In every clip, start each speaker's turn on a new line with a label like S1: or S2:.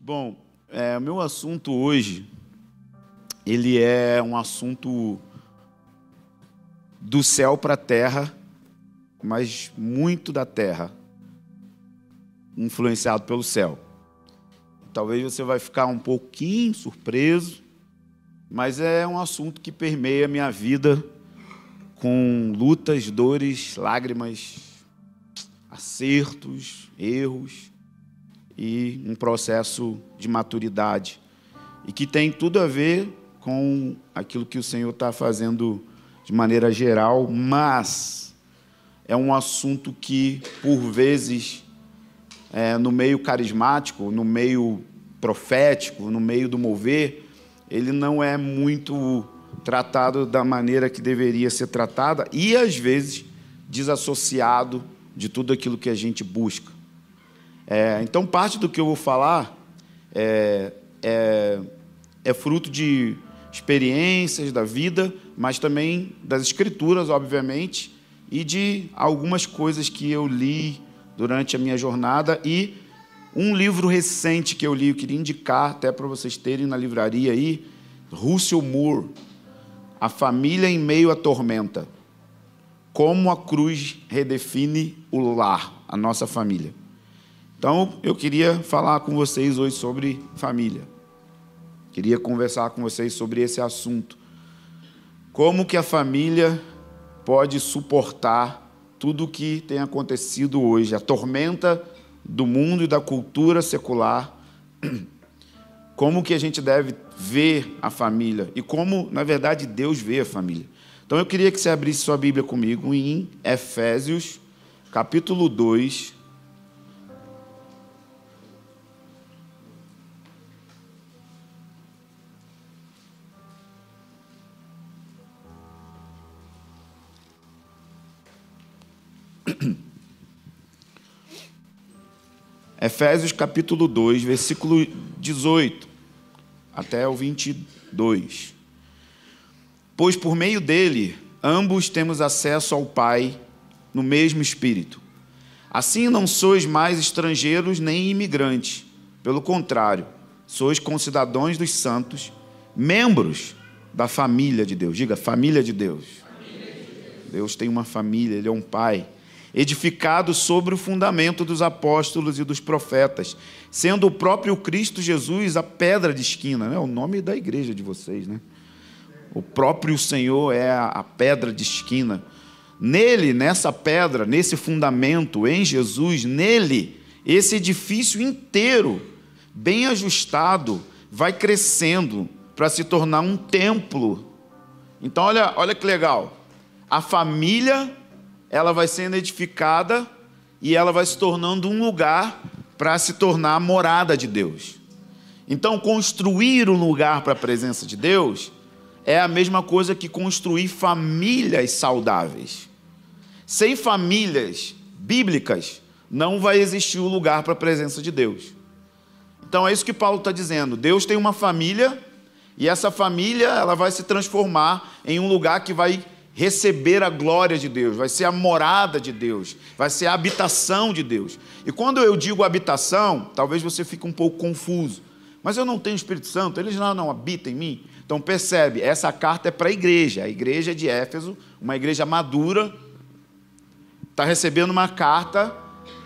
S1: Bom, o meu assunto hoje, ele é um assunto do céu para a terra, mas muito da terra, influenciado pelo céu. Talvez você vai ficar um pouquinho surpreso, mas é um assunto que permeia a minha vida com lutas, dores, lágrimas, acertos, erros e um processo de maturidade. E que tem tudo a ver com aquilo que o Senhor está fazendo de maneira geral, mas é um assunto que, por vezes, no meio carismático, no meio profético, no meio do mover, ele não é muito tratado da maneira que deveria ser tratada e, às vezes, desassociado de tudo aquilo que a gente busca. Então, parte do que eu vou falar é fruto de experiências da vida, mas também das Escrituras, obviamente, e de algumas coisas que eu li durante a minha jornada e um livro recente que eu li, eu queria indicar até para vocês terem na livraria aí, Russell Moore, A Família em Meio à Tormenta. Como a cruz redefine o lar, a nossa família. Então, eu queria falar com vocês hoje sobre família. Queria conversar com vocês sobre esse assunto. Como que a família pode suportar tudo o que tem acontecido hoje, a tormenta do mundo e da cultura secular, como que a gente deve ver a família e como, na verdade, Deus vê a família. Então, eu queria que você abrisse sua Bíblia comigo em Efésios, capítulo 2, Efésios capítulo 2, versículo 18 até o 22. Pois por meio dele, ambos temos acesso ao Pai no mesmo Espírito. Assim não sois mais estrangeiros nem imigrantes. Pelo contrário, sois concidadãos dos santos, membros da família de Deus. Diga, família de Deus. Deus tem uma família, Ele é um Pai. Edificado sobre o fundamento dos apóstolos e dos profetas, sendo o próprio Cristo Jesus a pedra de esquina, né? O nome da igreja de vocês, né? O próprio Senhor é a pedra de esquina. Nele, nessa pedra, nesse fundamento, em Jesus, nele, esse edifício inteiro, bem ajustado, vai crescendo para se tornar um templo. Então, olha que legal. A família, ela vai sendo edificada e ela vai se tornando um lugar para se tornar a morada de Deus. Então, construir um lugar para a presença de Deus é a mesma coisa que construir famílias saudáveis. Sem famílias bíblicas, não vai existir um lugar para a presença de Deus. Então, é isso que Paulo está dizendo. Deus tem uma família e essa família ela vai se transformar em um lugar que vai receber a glória de Deus, vai ser a morada de Deus, vai ser a habitação de Deus. E quando eu digo habitação, talvez você fique um pouco confuso. Mas eu não tenho Espírito Santo, ele não habita em mim. Então percebe, essa carta é para a igreja de Éfeso, uma igreja madura, está recebendo uma carta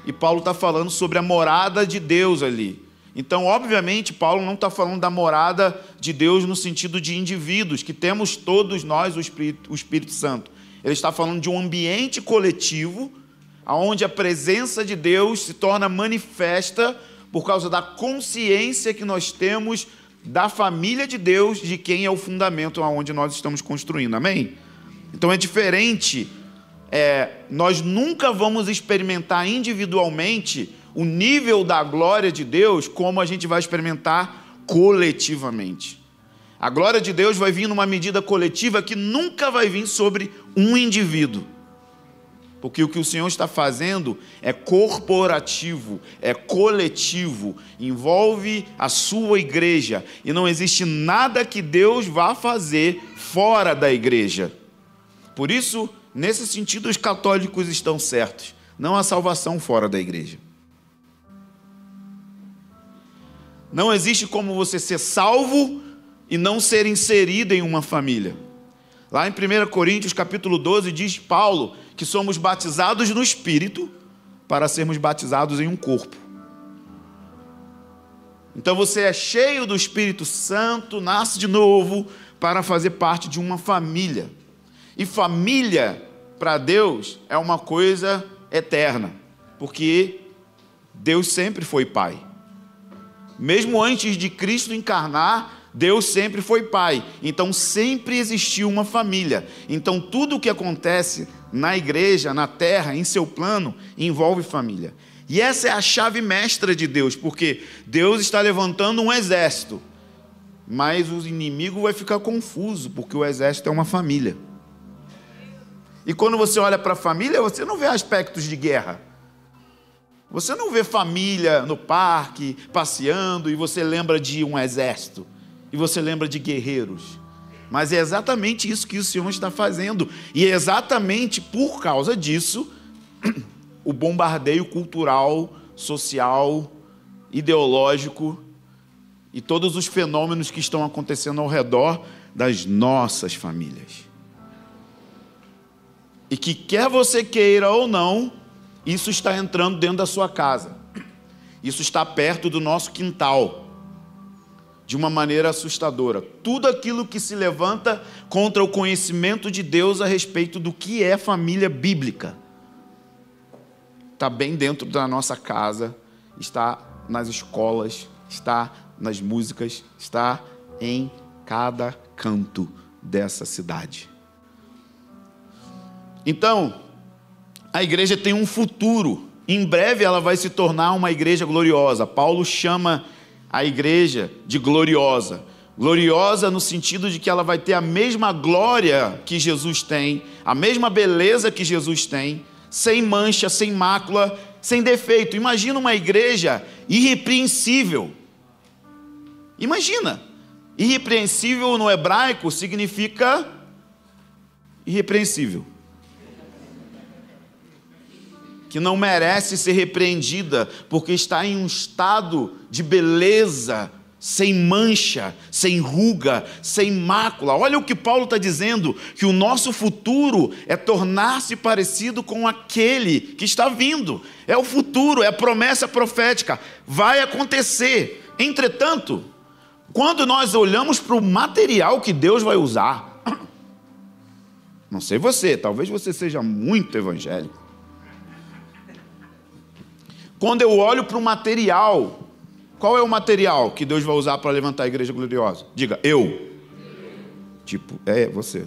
S1: e Paulo está falando sobre a morada de Deus ali. Então, obviamente, Paulo não está falando da morada de Deus no sentido de indivíduos, que temos todos nós o Espírito Santo. Ele está falando de um ambiente coletivo, onde a presença de Deus se torna manifesta por causa da consciência que nós temos da família de Deus, de quem é o fundamento aonde nós estamos construindo. Amém? Então é diferente. Nós nunca vamos experimentar individualmente o nível da glória de Deus como a gente vai experimentar coletivamente. A glória de Deus vai vir numa medida coletiva que nunca vai vir sobre um indivíduo. Porque o que o Senhor está fazendo é corporativo, é coletivo, envolve a sua igreja. E não existe nada que Deus vá fazer fora da igreja. Por isso, nesse sentido, os católicos estão certos. Não há salvação fora da igreja. Não existe como você ser salvo e não ser inserido em uma família. Lá em 1 Coríntios capítulo 12 diz Paulo que somos batizados no Espírito para sermos batizados em um corpo. Então você é cheio do Espírito Santo, nasce de novo para fazer parte de uma família. E família, para Deus, é uma coisa eterna, porque Deus sempre foi Pai. Mesmo antes de Cristo encarnar, Deus sempre foi Pai. Então sempre existiu uma família. Então tudo o que acontece na igreja, na terra, em seu plano, envolve família. E essa é a chave mestra de Deus, porque Deus está levantando um exército, mas o inimigo vai ficar confuso, porque o exército é uma família. E quando você olha para a família, você não vê aspectos de guerra. Você não vê família no parque, passeando, e você lembra de um exército, e você lembra de guerreiros. Mas é exatamente isso que o Senhor está fazendo, e é exatamente por causa disso o bombardeio cultural, social, ideológico e todos os fenômenos que estão acontecendo ao redor das nossas famílias. E que quer você queira ou não, isso está entrando dentro da sua casa. Isso está perto do nosso quintal, de uma maneira assustadora. Tudo aquilo que se levanta contra o conhecimento de Deus a respeito do que é família bíblica está bem dentro da nossa casa, está nas escolas, está nas músicas, está em cada canto dessa cidade. Então, a igreja tem um futuro. Em breve ela vai se tornar uma igreja gloriosa. Paulo chama a igreja de gloriosa. Gloriosa no sentido de que ela vai ter a mesma glória que Jesus tem, a mesma beleza que Jesus tem, sem mancha, sem mácula, sem defeito. Imagina uma igreja irrepreensível. Imagina. Irrepreensível no hebraico significa irrepreensível, que não merece ser repreendida, porque está em um estado de beleza, sem mancha, sem ruga, sem mácula. Olha o que Paulo está dizendo, que o nosso futuro é tornar-se parecido com aquele que está vindo. É o futuro, é a promessa profética, vai acontecer. Entretanto, quando nós olhamos para o material que Deus vai usar, não sei você, talvez você seja muito evangélico. Quando eu olho para o material, qual é o material que Deus vai usar para levantar a igreja gloriosa? Diga, eu. Tipo, é você.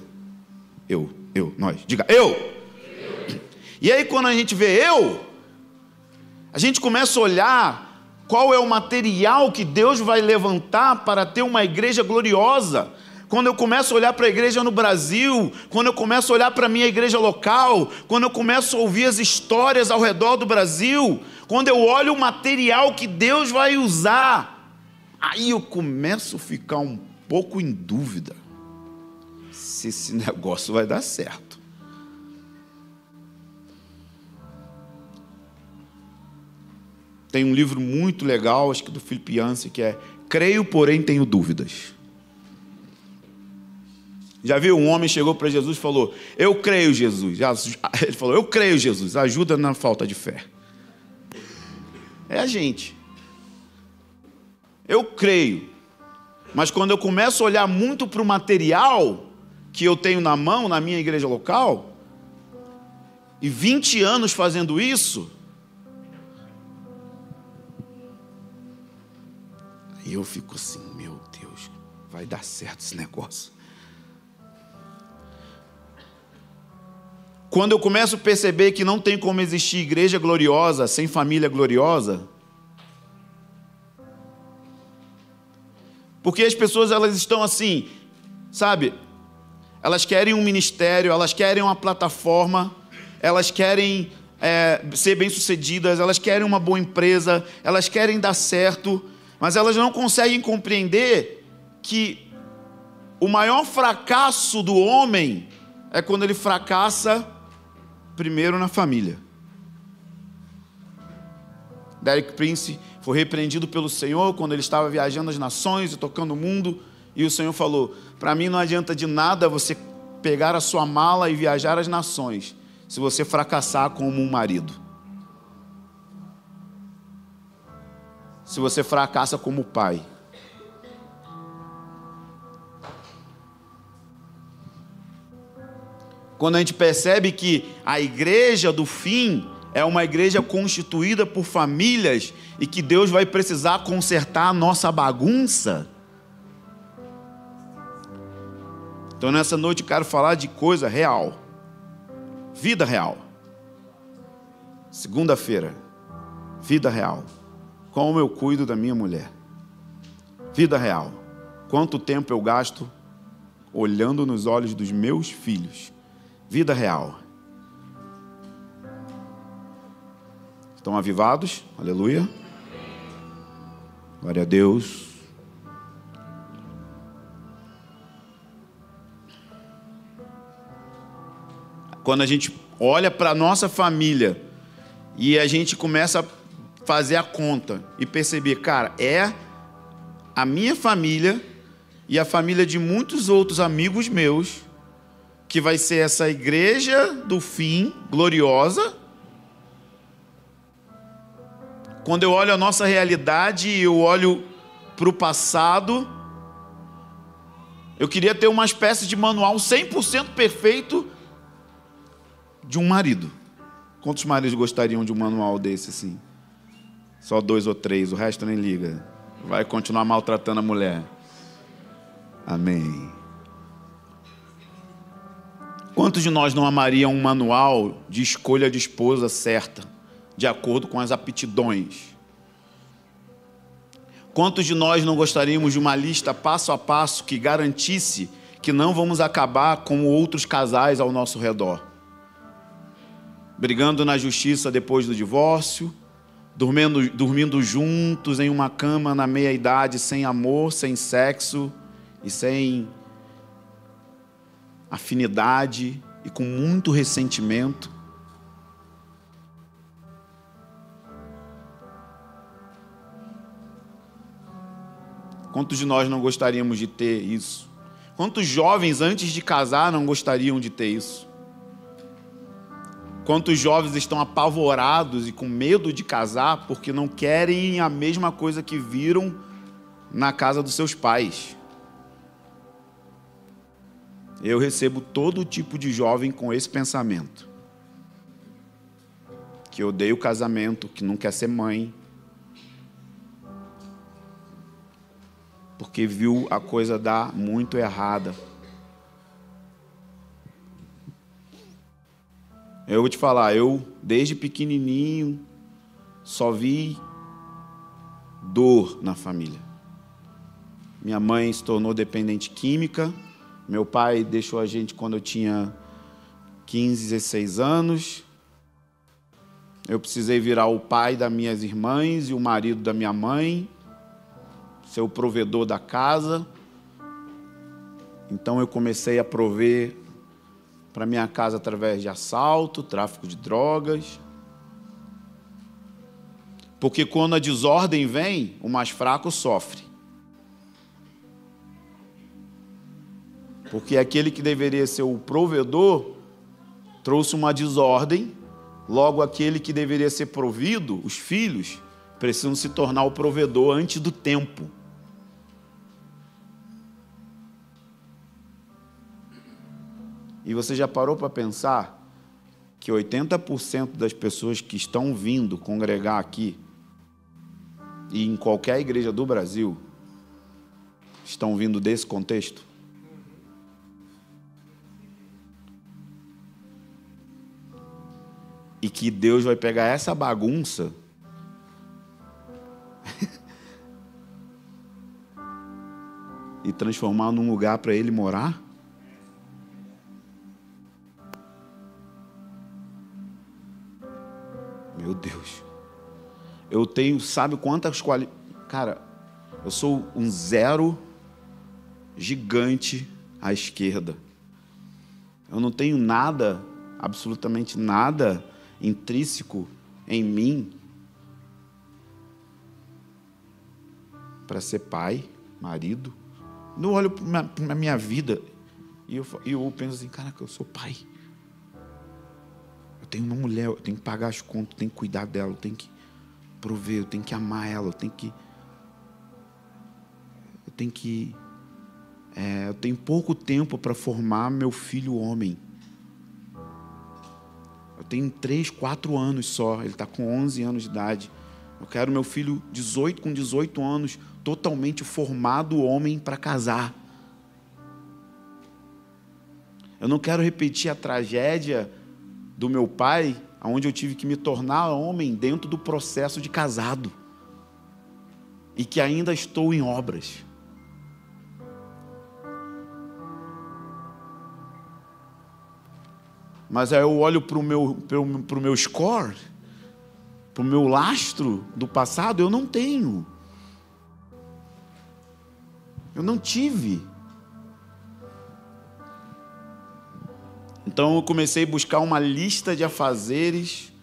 S1: Eu, nós. Diga, eu. E aí quando a gente vê eu, a gente começa a olhar qual é o material que Deus vai levantar para ter uma igreja gloriosa. Quando eu começo a olhar para a igreja no Brasil, quando eu começo a olhar para a minha igreja local, quando eu começo a ouvir as histórias ao redor do Brasil, quando eu olho o material que Deus vai usar, aí eu começo a ficar um pouco em dúvida se esse negócio vai dar certo. Tem um livro muito legal, acho que do Philip Yancey, que é Creio, porém tenho dúvidas. Já viu? Um homem chegou para Jesus e falou, eu creio, Jesus. Ele falou, eu creio, Jesus, ajuda na falta de fé. É a gente. Eu creio. Mas quando eu começo a olhar muito para o material que eu tenho na mão, na minha igreja local, e 20 anos fazendo isso, aí eu fico assim, meu Deus, vai dar certo esse negócio. Quando eu começo a perceber que não tem como existir igreja gloriosa sem família gloriosa, porque as pessoas elas estão assim, sabe? Elas querem um ministério, elas querem uma plataforma, elas querem ser bem-sucedidas, elas querem uma boa empresa, elas querem dar certo, mas elas não conseguem compreender que o maior fracasso do homem é quando ele fracassa primeiro na família. Derek Prince foi repreendido pelo Senhor quando ele estava viajando as nações e tocando o mundo. E o Senhor falou: para mim não adianta de nada você pegar a sua mala e viajar as nações, se você fracassar como um marido. Se você fracassa como pai. Quando a gente percebe que a igreja do fim é uma igreja constituída por famílias e que Deus vai precisar consertar a nossa bagunça. Então nessa noite eu quero falar de coisa real. Vida real. Segunda-feira. Vida real. Como eu cuido da minha mulher. Vida real. Quanto tempo eu gasto olhando nos olhos dos meus filhos. Vida real. Estão avivados? Aleluia. Glória a Deus. Quando a gente olha para a nossa família e a gente começa a fazer a conta e perceber, cara, é a minha família e a família de muitos outros amigos meus que vai ser essa igreja do fim, gloriosa. Quando eu olho a nossa realidade e eu olho para o passado, eu queria ter uma espécie de manual 100% perfeito de um marido. Quantos maridos gostariam de um manual desse assim? Só 2 ou 3, o resto nem liga. Vai continuar maltratando a mulher. Amém. Quantos de nós não amariam um manual de escolha de esposa certa, de acordo com as aptidões? Quantos de nós não gostaríamos de uma lista passo a passo que garantisse que não vamos acabar como outros casais ao nosso redor? Brigando na justiça depois do divórcio, dormindo juntos em uma cama na meia-idade, sem amor, sem sexo e sem afinidade e com muito ressentimento. Quantos de nós não gostaríamos de ter isso? Quantos jovens antes de casar não gostariam de ter isso? Quantos jovens estão apavorados e com medo de casar porque não querem a mesma coisa que viram na casa dos seus pais? Eu recebo todo tipo de jovem com esse pensamento. Que odeia o casamento, que não quer ser mãe. Porque viu a coisa dar muito errada. Eu vou te falar, eu desde pequenininho só vi dor na família. Minha mãe se tornou dependente química. Meu pai deixou a gente quando eu tinha 15, 16 anos. Eu precisei virar o pai das minhas irmãs e o marido da minha mãe, ser o provedor da casa. Então eu comecei a prover para minha casa através de assalto, tráfico de drogas. Porque quando a desordem vem, o mais fraco sofre. Porque aquele que deveria ser o provedor trouxe uma desordem, logo aquele que deveria ser provido, os filhos, precisam se tornar o provedor antes do tempo. E você já parou para pensar que 80% das pessoas que estão vindo congregar aqui e em qualquer igreja do Brasil estão vindo desse contexto? E que Deus vai pegar essa bagunça e transformar num lugar para Ele morar? Meu Deus. Eu tenho, sabe quantas qualidades? Cara, eu sou um zero gigante à esquerda. Eu não tenho nada, absolutamente nada intrínseco em mim para ser pai, marido. Eu olho para a minha vida e eu penso assim, caraca, eu sou pai. Eu tenho uma mulher, eu tenho que pagar as contas, eu tenho que cuidar dela, eu tenho que prover, eu tenho que amar ela, eu tenho pouco tempo para formar meu filho homem. Eu tenho 3, 4 anos só, ele está com 11 anos de idade. Eu quero meu filho com 18 anos, totalmente formado homem para casar. Eu não quero repetir a tragédia do meu pai, onde eu tive que me tornar homem dentro do processo de casado. E que ainda estou em obras. Mas aí eu olho para o meu score, para o meu lastro do passado, eu não tenho. Eu não tive. Então eu comecei a buscar uma lista de afazeres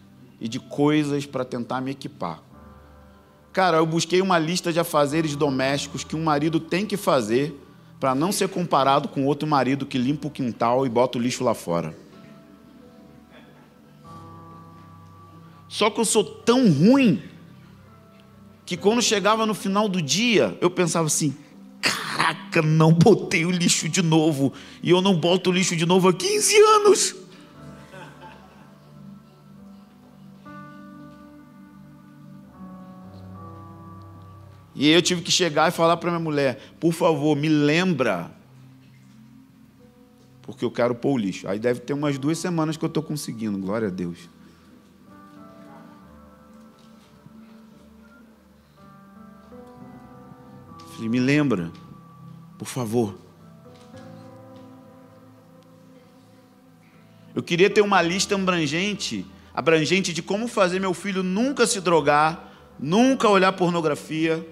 S1: e de coisas para tentar me equipar. Cara, eu busquei uma lista de afazeres domésticos que um marido tem que fazer para não ser comparado com outro marido que limpa o quintal e bota o lixo lá fora. Só que eu sou tão ruim que quando chegava no final do dia, eu pensava assim, caraca, não botei o lixo de novo. E eu não boto o lixo de novo há 15 anos. E aí eu tive que chegar e falar para minha mulher, por favor, me lembra, porque eu quero pôr o lixo. Aí deve ter umas 2 semanas que eu estou conseguindo, glória a Deus. Falei, me lembra, por favor. Eu queria ter uma lista abrangente de como fazer meu filho nunca se drogar, nunca olhar pornografia.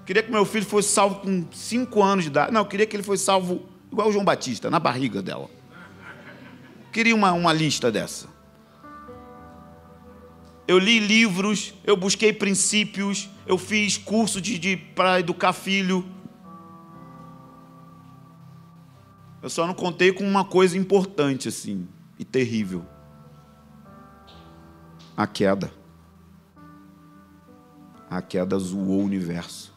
S1: Queria que meu filho fosse salvo com 5 anos de idade. Não, eu queria que ele fosse salvo igual o João Batista, na barriga dela. Queria uma lista dessa. Eu li livros, eu busquei princípios, eu fiz curso para educar filho. Eu só não contei com uma coisa importante assim, e terrível. A queda. A queda zoou o universo.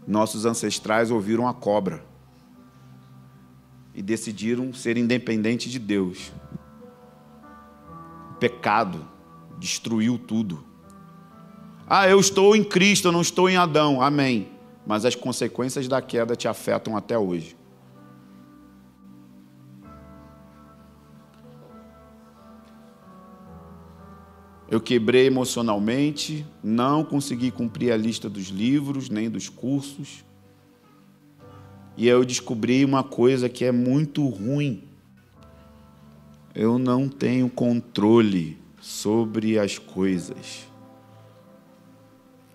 S1: Nossos ancestrais ouviram a cobra e decidiram ser independentes de Deus. O pecado destruiu tudo. Eu estou em Cristo, eu não estou em Adão. Amém. Mas as consequências da queda te afetam até hoje. Eu quebrei emocionalmente, não consegui cumprir a lista dos livros, nem dos cursos. E eu descobri uma coisa que é muito ruim. Eu não tenho controle sobre as coisas.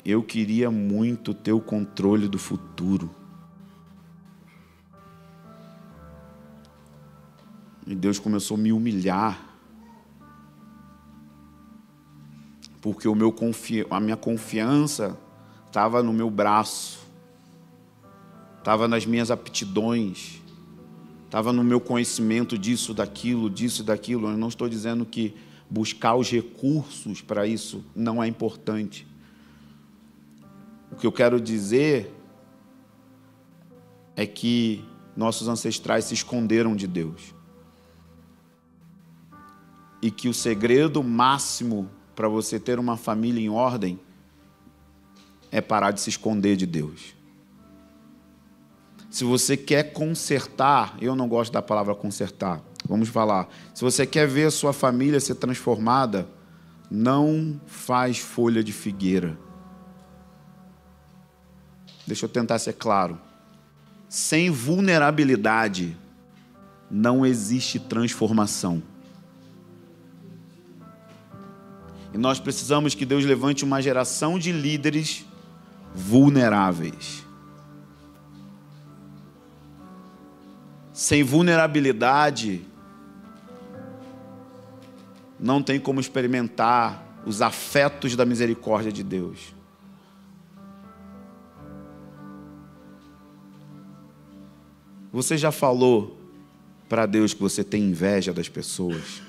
S1: Eu queria muito ter o controle do futuro. E Deus começou a me humilhar. Porque a minha confiança estava no meu braço, estava nas minhas aptidões, estava no meu conhecimento disso, daquilo. Eu não estou dizendo que buscar os recursos para isso não é importante. O que eu quero dizer é que nossos ancestrais se esconderam de Deus. E que o segredo máximo para você ter uma família em ordem é parar de se esconder de Deus. Se você quer consertar, eu não gosto da palavra consertar, vamos falar. Se você quer ver a sua família ser transformada, não faz folha de figueira. Deixa eu tentar ser claro. Sem vulnerabilidade, não existe transformação. E nós precisamos que Deus levante uma geração de líderes vulneráveis. Sem vulnerabilidade, não tem como experimentar os afetos da misericórdia de Deus. Você já falou para Deus que você tem inveja das pessoas?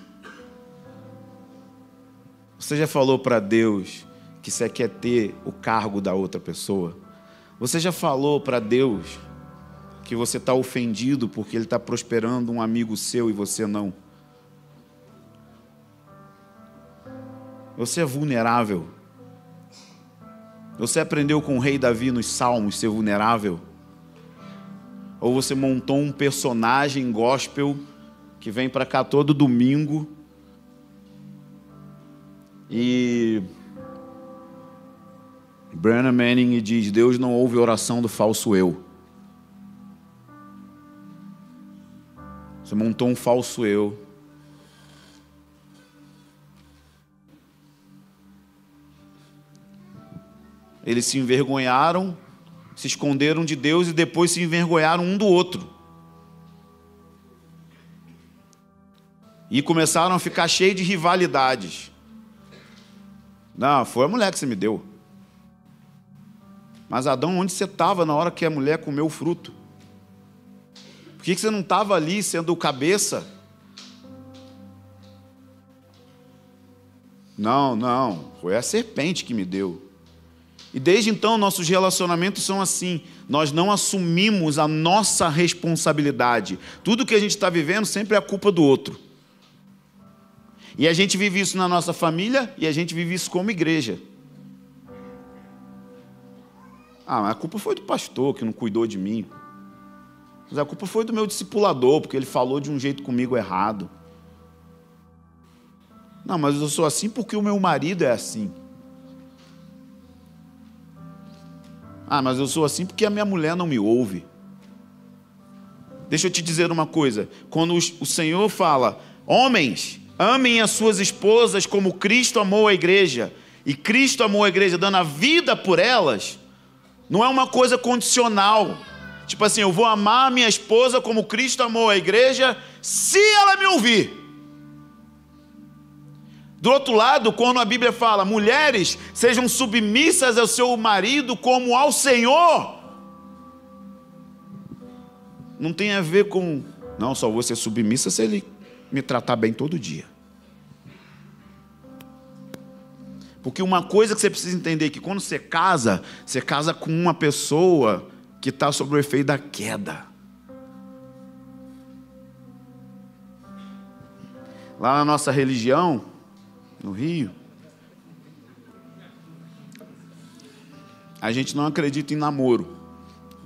S1: Você já falou para Deus que você quer ter o cargo da outra pessoa? Você já falou para Deus que você está ofendido porque Ele está prosperando um amigo seu e você não? Você é vulnerável. Você aprendeu com o rei Davi nos Salmos ser vulnerável? Ou você montou um personagem gospel que vem para cá todo domingo e Brennan Manning diz: Deus não ouve oração do falso eu. Você montou um falso eu. Eles se envergonharam, se esconderam de Deus e depois se envergonharam um do outro. E começaram a ficar cheios de rivalidades. Não, foi a mulher que você me deu. Mas Adão, onde você estava na hora que a mulher comeu o fruto? Por que você não estava ali sendo o cabeça? Não, foi a serpente que me deu. E desde então nossos relacionamentos são assim. Nós não assumimos a nossa responsabilidade. Tudo que a gente está vivendo sempre é a culpa do outro. E a gente vive isso na nossa família e a gente vive isso como igreja. Mas a culpa foi do pastor que não cuidou de mim. Mas a culpa foi do meu discipulador, porque ele falou de um jeito comigo errado. Não, mas eu sou assim porque o meu marido é assim. Mas eu sou assim porque a minha mulher não me ouve. Deixa eu te dizer uma coisa. Quando o Senhor fala: homens, amem as suas esposas como Cristo amou a igreja, e Cristo amou a igreja dando a vida por elas, não é uma coisa condicional. Tipo assim, eu vou amar a minha esposa como Cristo amou a igreja, se ela me ouvir. Do outro lado, quando a Bíblia fala: mulheres, sejam submissas ao seu marido como ao Senhor, não tem a ver com, não, só vou ser submissa se ele me tratar bem todo dia. Porque uma coisa que você precisa entender é que quando você casa com uma pessoa que está sob o efeito da queda. Lá na nossa religião, no Rio, a gente não acredita em namoro.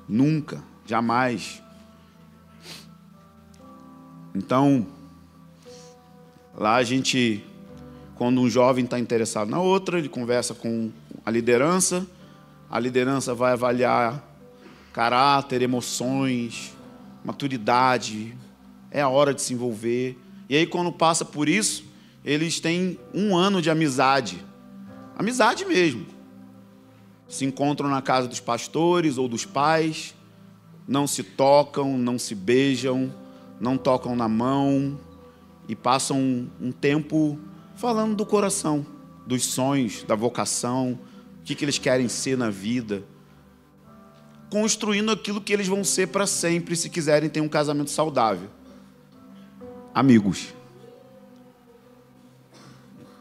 S1: Nunca, jamais. Então, lá a gente, quando um jovem está interessado na outra, ele conversa com a liderança vai avaliar caráter, emoções, maturidade, é a hora de se envolver. E aí, quando passa por isso, eles têm 1 ano de amizade mesmo. Se encontram na casa dos pastores ou dos pais, não se tocam, não se beijam, não tocam na mão, e passam um tempo falando do coração, dos sonhos, da vocação, o que eles querem ser na vida, construindo aquilo que eles vão ser para sempre, se quiserem ter um casamento saudável. Amigos.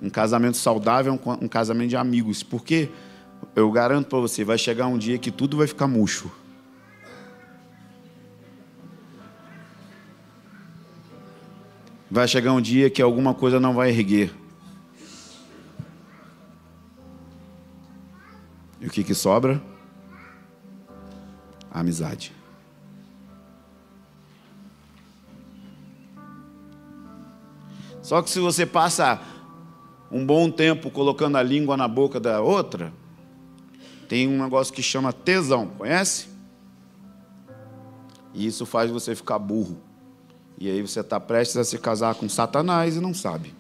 S1: Um casamento saudável é um casamento de amigos. Porque eu garanto para você, vai chegar um dia que tudo vai ficar murcho. Vai chegar um dia que alguma coisa não vai erguer. E o que sobra? A amizade. Só que se você passa um bom tempo colocando a língua na boca da outra, tem um negócio que chama tesão, conhece? E isso faz você ficar burro. E aí você está prestes a se casar com Satanás e não sabe.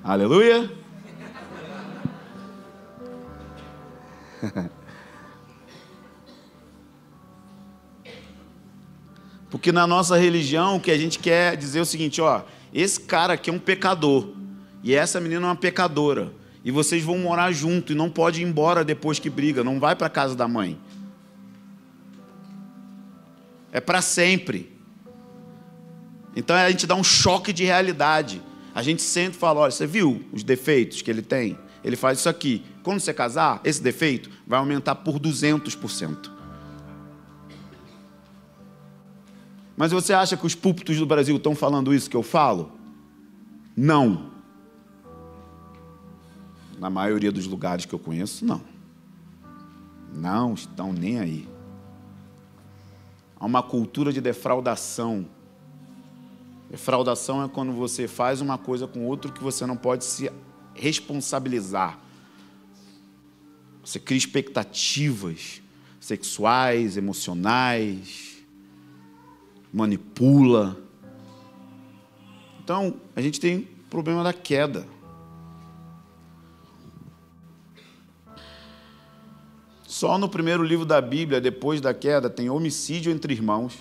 S1: Aleluia! Porque na nossa religião o que a gente quer dizer é o seguinte, esse cara aqui é um pecador, e essa menina é uma pecadora, E vocês vão morar junto e não pode ir embora depois que briga, não vai para a casa da mãe. É para sempre. Então a gente dá um choque de realidade. A gente sente e fala, olha, você viu os defeitos que ele tem? Ele faz isso aqui. Quando você casar, esse defeito vai aumentar por 200%. Mas você acha que os púlpitos do Brasil estão falando isso que eu falo? Não. Na maioria dos lugares que eu conheço, não. Não estão nem aí. Há uma cultura de defraudação. Defraudação é quando você faz uma coisa com outro que você não pode se responsabilizar. Você cria expectativas sexuais, emocionais, manipula. Então, a gente tem o problema da queda. Só no primeiro livro da Bíblia, depois da queda, tem homicídio entre irmãos,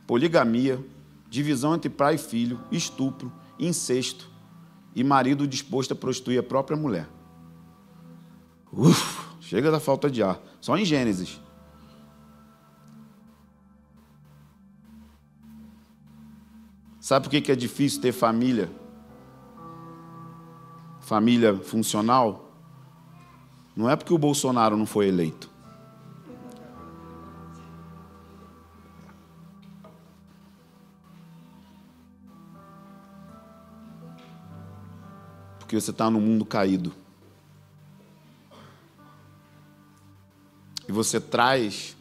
S1: poligamia, divisão entre pai e filho, estupro, incesto e marido disposto a prostituir a própria mulher. Chega da falta de ar. Só em Gênesis. Sabe por que é difícil ter família? Família funcional? Não é porque o Bolsonaro não foi eleito. Porque você está num mundo caído. E você traz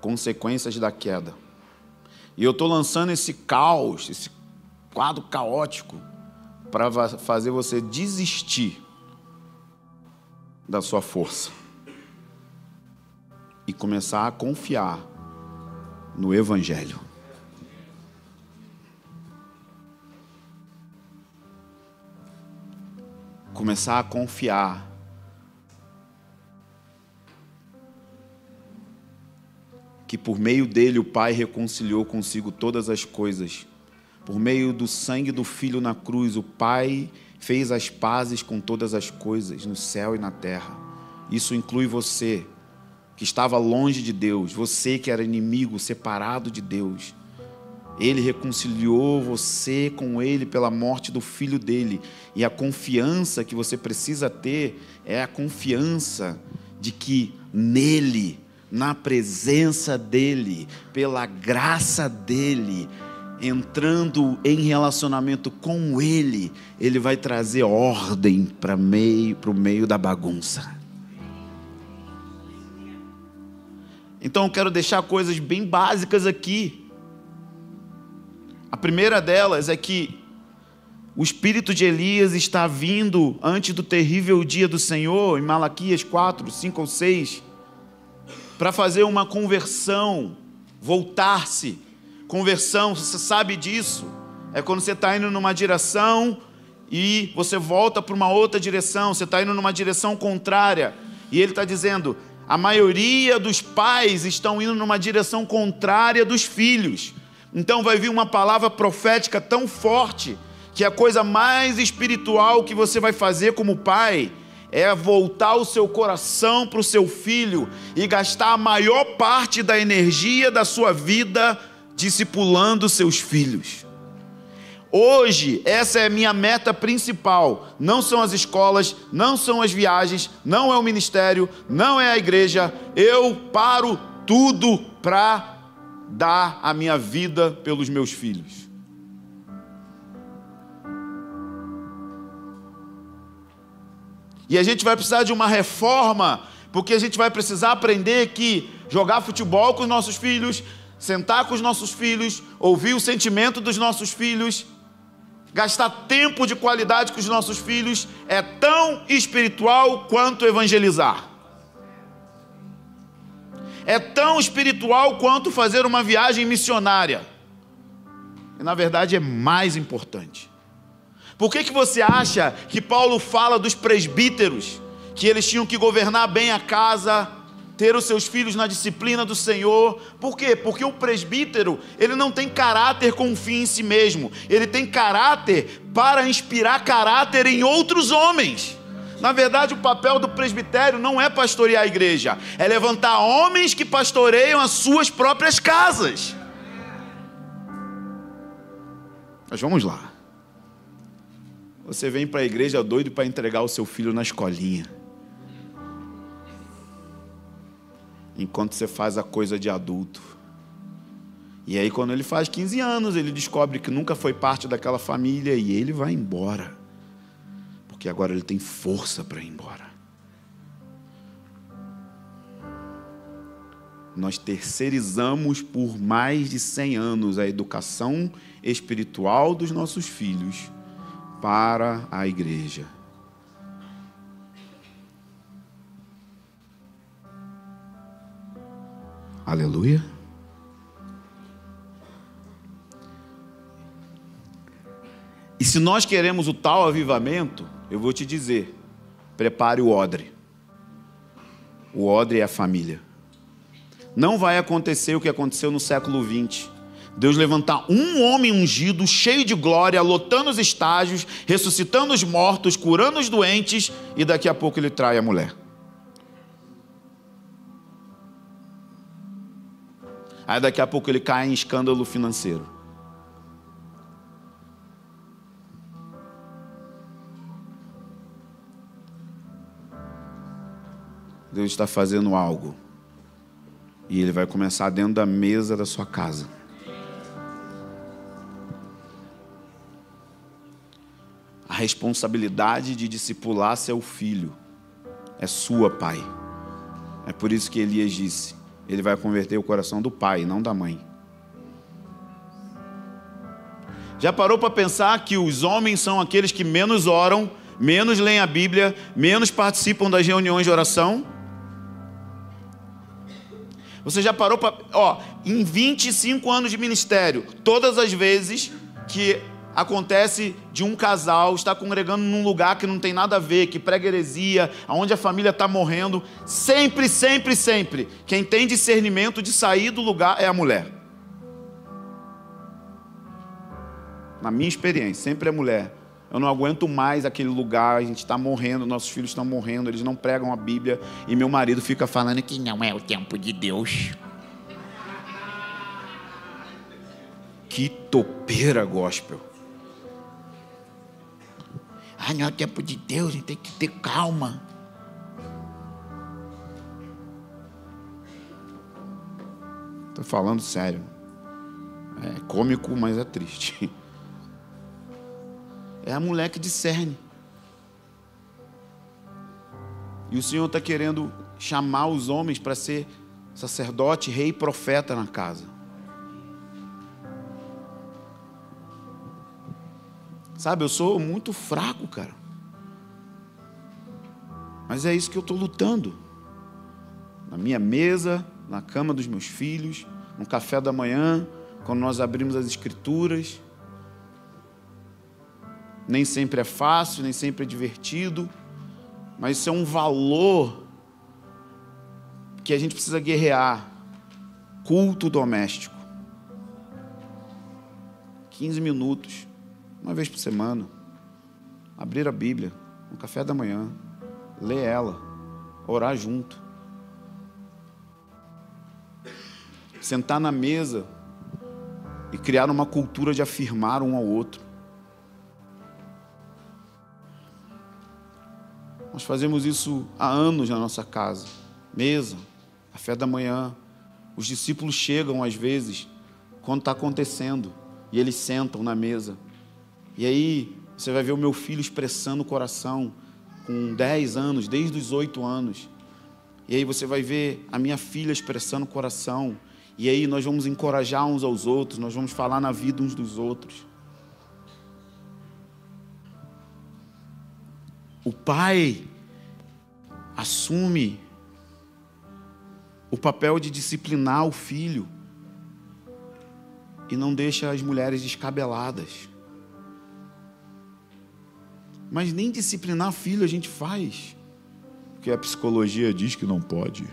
S1: consequências da queda. E eu estou lançando esse caos, esse quadro caótico, para fazer você desistir da sua força e começar a confiar no Evangelho. Começar a confiar que por meio dele o Pai reconciliou consigo todas as coisas. Por meio do sangue do Filho na cruz, o Pai fez as pazes com todas as coisas, no céu e na terra. Isso inclui você, que estava longe de Deus, você que era inimigo, separado de Deus. Ele reconciliou você com Ele pela morte do Filho dele. E a confiança que você precisa ter é a confiança de que nele, na presença dele, pela graça dele, entrando em relacionamento com ele, ele vai trazer ordem para o meio da bagunça. Então eu quero deixar coisas bem básicas aqui. A primeira delas é que o espírito de Elias está vindo antes do terrível dia do Senhor, em Malaquias 4, 5 ou 6, para fazer uma conversão, voltar-se. Conversão, você sabe disso, é quando você está indo numa direção e você volta para uma outra direção, você está indo numa direção contrária, e ele está dizendo, a maioria dos pais estão indo numa direção contrária dos filhos. Então vai vir uma palavra profética tão forte, que a coisa mais espiritual que você vai fazer como pai é voltar o seu coração para o seu filho e gastar a maior parte da energia da sua vida discipulando seus filhos. Hoje, essa é a minha meta principal. Não são as escolas, não são as viagens, não é o ministério, não é a igreja. Eu paro tudo para dar a minha vida pelos meus filhos. E a gente vai precisar de uma reforma, porque a gente vai precisar aprender que jogar futebol com os nossos filhos, sentar com os nossos filhos, ouvir o sentimento dos nossos filhos, gastar tempo de qualidade com os nossos filhos, é tão espiritual quanto evangelizar. É tão espiritual quanto fazer uma viagem missionária. E na verdade é mais importante. Por que você acha que Paulo fala dos presbíteros, que eles tinham que governar bem a casa, ter os seus filhos na disciplina do Senhor. Por quê? Porque o presbítero, ele não tem caráter com um fim em si mesmo. Ele tem caráter para inspirar caráter em outros homens. Na verdade, o papel do presbitério não é pastorear a igreja, é levantar homens que pastoreiam as suas próprias casas. Mas vamos lá. Você vem para a igreja doido para entregar o seu filho na escolinha, enquanto você faz a coisa de adulto. E aí quando ele faz 15 anos, ele descobre que nunca foi parte daquela família e ele vai embora, porque agora ele tem força para ir embora. Nós terceirizamos por mais de 100 anos a educação espiritual dos nossos filhos para a igreja. Aleluia. E se nós queremos o tal avivamento, eu vou te dizer, prepare o odre. O odre é a família. Não vai acontecer o que aconteceu no século XX. Deus levantar um homem ungido, cheio de glória, lotando os estágios, ressuscitando os mortos, curando os doentes, e daqui a pouco ele trai a mulher. Aí daqui a pouco ele cai em escândalo financeiro. Deus está fazendo algo. E ele vai começar dentro da mesa da sua casa. A responsabilidade de discipular seu filho é sua, pai. É por isso que Elias disse: ele vai converter o coração do pai, não da mãe. Já parou para pensar que os homens são aqueles que menos oram, menos leem a Bíblia, menos participam das reuniões de oração? Você já parou para... em 25 anos de ministério, todas as vezes que acontece de um casal estar congregando num lugar que não tem nada a ver, que prega heresia, onde a família está morrendo, sempre, quem tem discernimento de sair do lugar é a mulher. Na minha experiência, sempre é mulher. Eu não aguento mais aquele lugar, a gente está morrendo, nossos filhos estão morrendo, eles não pregam a Bíblia, e meu marido fica falando que não é o tempo de Deus. Que topeira gospel. Não é o tempo de Deus, a gente tem que ter calma. Estou falando sério. É cômico, mas é triste. É a mulher que discerne. E o Senhor está querendo chamar os homens para ser sacerdote, rei e profeta na casa. Sabe, eu sou muito fraco, cara. Mas é isso que eu estou lutando. Na minha mesa, na cama dos meus filhos, no café da manhã, quando nós abrimos as Escrituras. Nem sempre é fácil, nem sempre é divertido, mas isso é um valor que a gente precisa guerrear. Culto doméstico. 15 minutos, uma vez por semana. Abrir a Bíblia, no café da manhã, ler ela, orar junto. Sentar na mesa e criar uma cultura de afirmar um ao outro. Nós fazemos isso há anos na nossa casa. Mesa, café da manhã. Os discípulos chegam às vezes quando está acontecendo e eles sentam na mesa. E aí você vai ver o meu filho expressando o coração com 10 anos, desde os 8 anos. E aí você vai ver a minha filha expressando o coração. E aí nós vamos encorajar uns aos outros, nós vamos falar na vida uns dos outros. O pai assume o papel de disciplinar o filho e não deixa as mulheres descabeladas. Mas nem disciplinar filho a gente faz, porque a psicologia diz que não pode.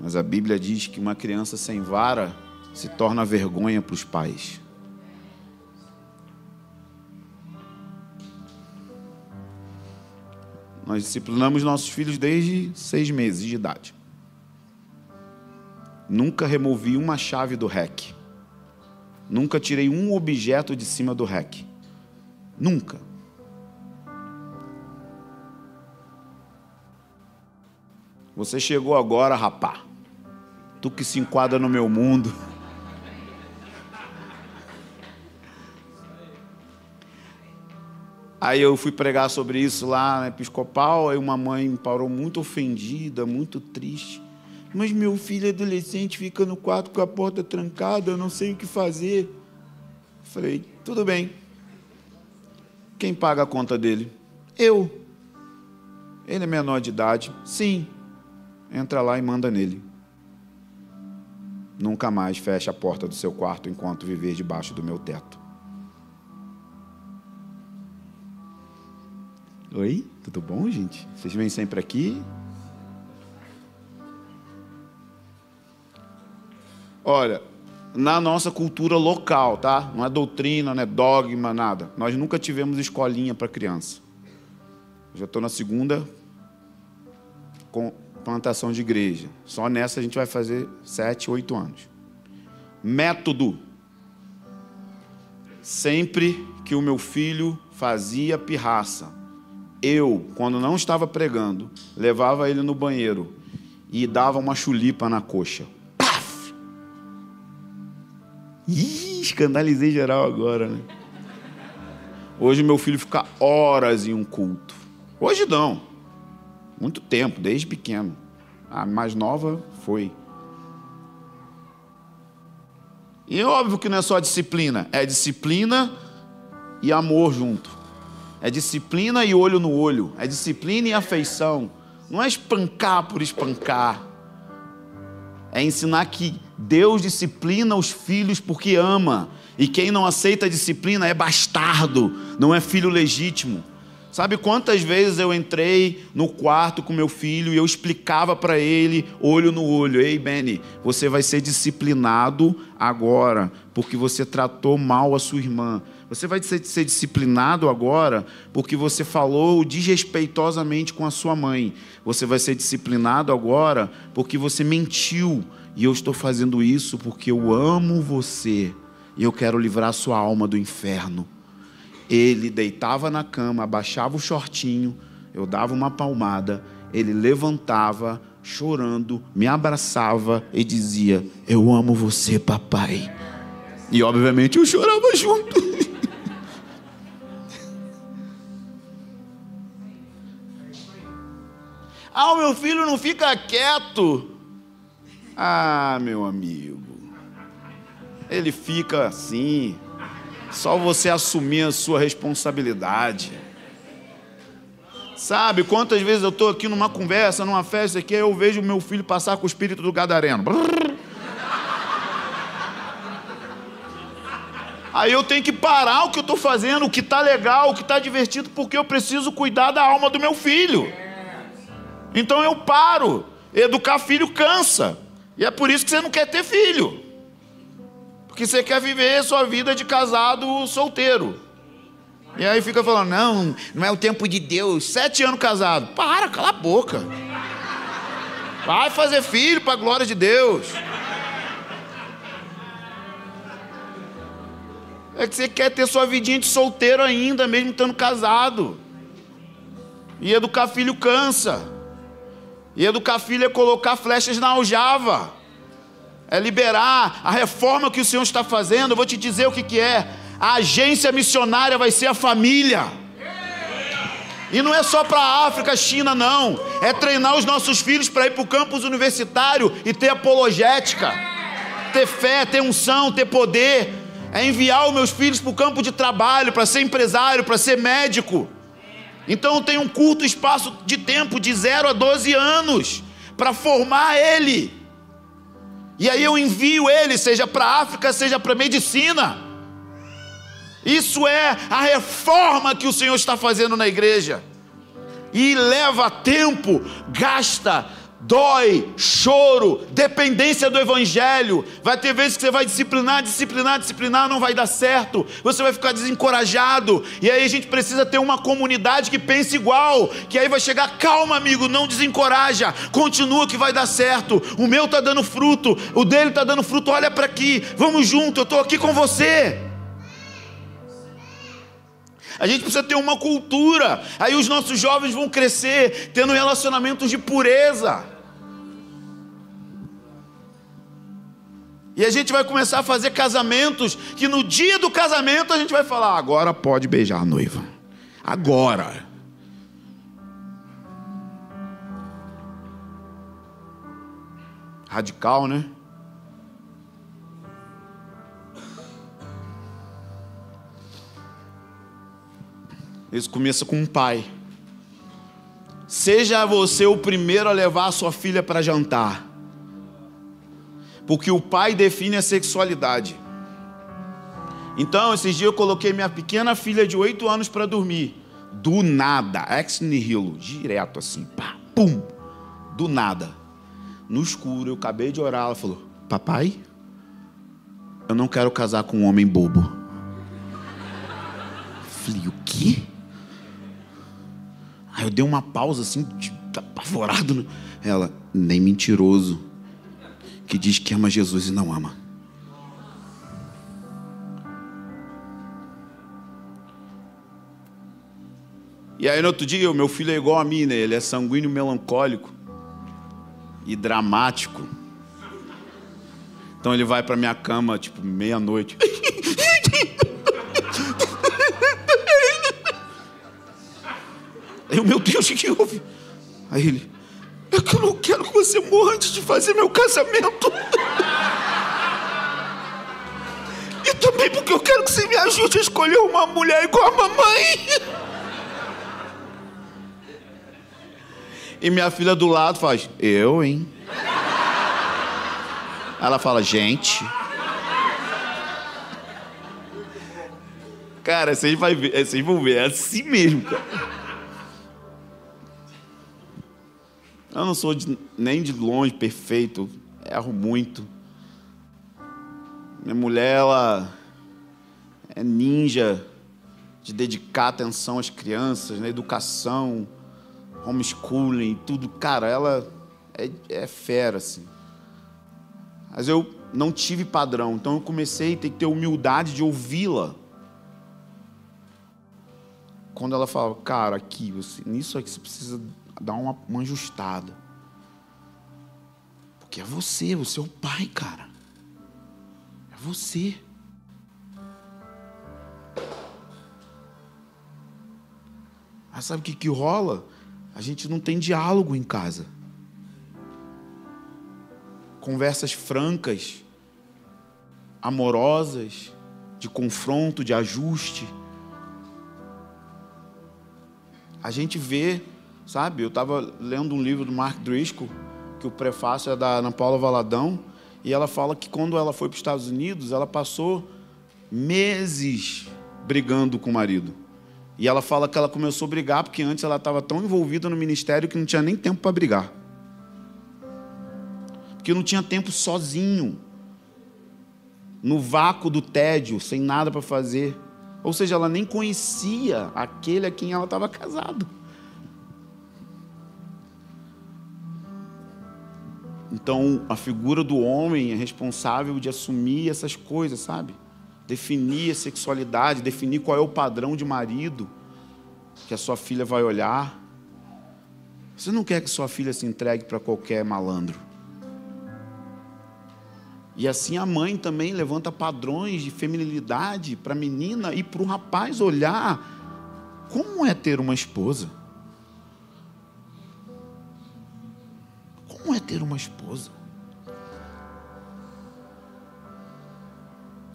S1: Mas a Bíblia diz que uma criança sem vara se torna vergonha para os pais. Nós disciplinamos nossos filhos desde 6 meses de idade. Nunca removi uma chave do REC. Nunca tirei um objeto de cima do REC. Nunca. Você chegou agora, rapá. Tu que se enquadra no meu mundo. Aí eu fui pregar sobre isso lá na Episcopal, aí uma mãe me parou muito ofendida, muito triste. Mas meu filho adolescente fica no quarto com a porta trancada, eu não sei o que fazer. Falei, tudo bem. Quem paga a conta dele? Eu. Ele é menor de idade? Sim. Entra lá e manda nele. Nunca mais feche a porta do seu quarto enquanto viver debaixo do meu teto. Oi, tudo bom, gente? Vocês vêm sempre aqui? Olha, na nossa cultura local, tá? Não é doutrina, não é dogma, nada. Nós nunca tivemos escolinha para criança. Já estou na segunda plantação de igreja. Só nessa a gente vai fazer 7, 8 anos. Método. Sempre que o meu filho fazia pirraça, eu, quando não estava pregando, levava ele no banheiro e dava uma chulipa na coxa. Paf! Ih, escandalizei geral agora, né? Hoje meu filho fica horas em um culto. Hoje não. Muito tempo, desde pequeno. A mais nova foi. E é óbvio que não é só disciplina. É disciplina e amor junto. É disciplina e olho no olho. É disciplina e afeição. Não é espancar por espancar. É ensinar que Deus disciplina os filhos porque ama. E quem não aceita a disciplina é bastardo, não é filho legítimo. Sabe quantas vezes eu entrei no quarto com meu filho e eu explicava para ele, olho no olho: ei, Benny, você vai ser disciplinado agora, porque você tratou mal a sua irmã. Você vai ser disciplinado agora porque você falou desrespeitosamente com a sua mãe. Você vai ser disciplinado agora porque você mentiu. E eu estou fazendo isso porque eu amo você e eu quero livrar sua alma do inferno. Ele deitava na cama, abaixava o shortinho, eu dava uma palmada, ele levantava, chorando, me abraçava e dizia: eu amo você, papai. E obviamente eu chorava junto. Ah, o meu filho não fica quieto. Ah, meu amigo, ele fica assim. Só você assumir a sua responsabilidade. Sabe, quantas vezes eu estou aqui numa conversa, numa festa, que eu vejo o meu filho passar com o espírito do gadareno. Aí eu tenho que parar o que eu estou fazendo, o que está legal, o que está divertido, porque eu preciso cuidar da alma do meu filho. Então eu paro. Educar filho cansa. E é por isso que você não quer ter filho. Porque você quer viver sua vida de casado solteiro. E aí fica falando: não é o tempo de Deus. 7 anos casado. Para, cala a boca. Vai fazer filho para a glória de Deus. É que você quer ter sua vidinha de solteiro ainda, mesmo estando casado. E educar filho cansa. E educar filho é colocar flechas na aljava. É liberar a reforma que o Senhor está fazendo. Eu vou te dizer o que é. A agência missionária vai ser a família. E não é só para a África, China, não. É treinar os nossos filhos para ir para o campus universitário e ter apologética, ter fé, ter unção, ter poder. É enviar os meus filhos para o campo de trabalho, para ser empresário, para ser médico. Então eu tenho um curto espaço de tempo, de 0 a 12 anos, para formar ele. E aí eu envio ele, seja para a África, seja para a medicina. Isso é a reforma que o Senhor está fazendo na igreja. E leva tempo, gasta dói, choro, dependência do evangelho. Vai ter vezes que você vai disciplinar, não vai dar certo, você vai ficar desencorajado, e aí a gente precisa ter uma comunidade que pense igual, que aí vai chegar: calma amigo, não desencoraja, continua que vai dar certo, o meu está dando fruto, o dele está dando fruto, olha para aqui, vamos junto, eu estou aqui com você. A gente precisa ter uma cultura. Aí os nossos jovens vão crescer tendo relacionamentos de pureza. E a gente vai começar a fazer casamentos que no dia do casamento a gente vai falar: agora pode beijar a noiva. Agora. Radical, né? Isso começa com um pai. Seja você o primeiro a levar a sua filha para jantar, porque o pai define a sexualidade. Então, esses dias eu coloquei minha pequena filha de 8 anos para dormir. Do nada, ex nihilo, direto assim, pá, pum, do nada. No escuro, eu acabei de orar, ela falou: papai, eu não quero casar com um homem bobo. Falei: o quê? Aí eu dei uma pausa assim, apavorado. Ela: nem mentiroso que diz que ama Jesus e não ama. E aí no outro dia, o meu filho é igual a mim, né? Ele é sanguíneo, melancólico e dramático. Então ele vai para minha cama tipo meia-noite. Eu: meu Deus, o que houve? Aí ele: é que eu não quero que você morra antes de fazer meu casamento. E também porque eu quero que você me ajude a escolher uma mulher igual a mamãe. E minha filha do lado faz: eu, hein? Ela fala: gente. Cara, vocês vão ver, é assim mesmo, cara. Eu não sou nem de longe perfeito, erro muito. Minha mulher, ela é ninja de dedicar atenção às crianças, na educação, homeschooling, tudo. Cara, ela é fera, assim. Mas eu não tive padrão, então eu comecei a ter que ter humildade de ouvi-la. Quando ela falava: cara, aqui, nisso aqui você precisa dar uma ajustada. Porque é você é o pai, cara. É você. Mas sabe o que rola? A gente não tem diálogo em casa. Conversas francas, amorosas, de confronto, de ajuste. A gente vê, sabe? Eu estava lendo um livro do Mark Driscoll, que o prefácio é da Ana Paula Valadão, e ela fala que quando ela foi para os Estados Unidos, ela passou meses brigando com o marido. E ela fala que ela começou a brigar porque antes ela estava tão envolvida no ministério que não tinha nem tempo para brigar. Porque não tinha tempo sozinho, no vácuo do tédio, sem nada para fazer. Ou seja, ela nem conhecia aquele a quem ela estava casado. Então, a figura do homem é responsável de assumir essas coisas, sabe? Definir a sexualidade, definir qual é o padrão de marido que a sua filha vai olhar. Você não quer que sua filha se entregue para qualquer malandro. E assim a mãe também levanta padrões de feminilidade para a menina e para o rapaz olhar como é ter uma esposa. Como é ter uma esposa?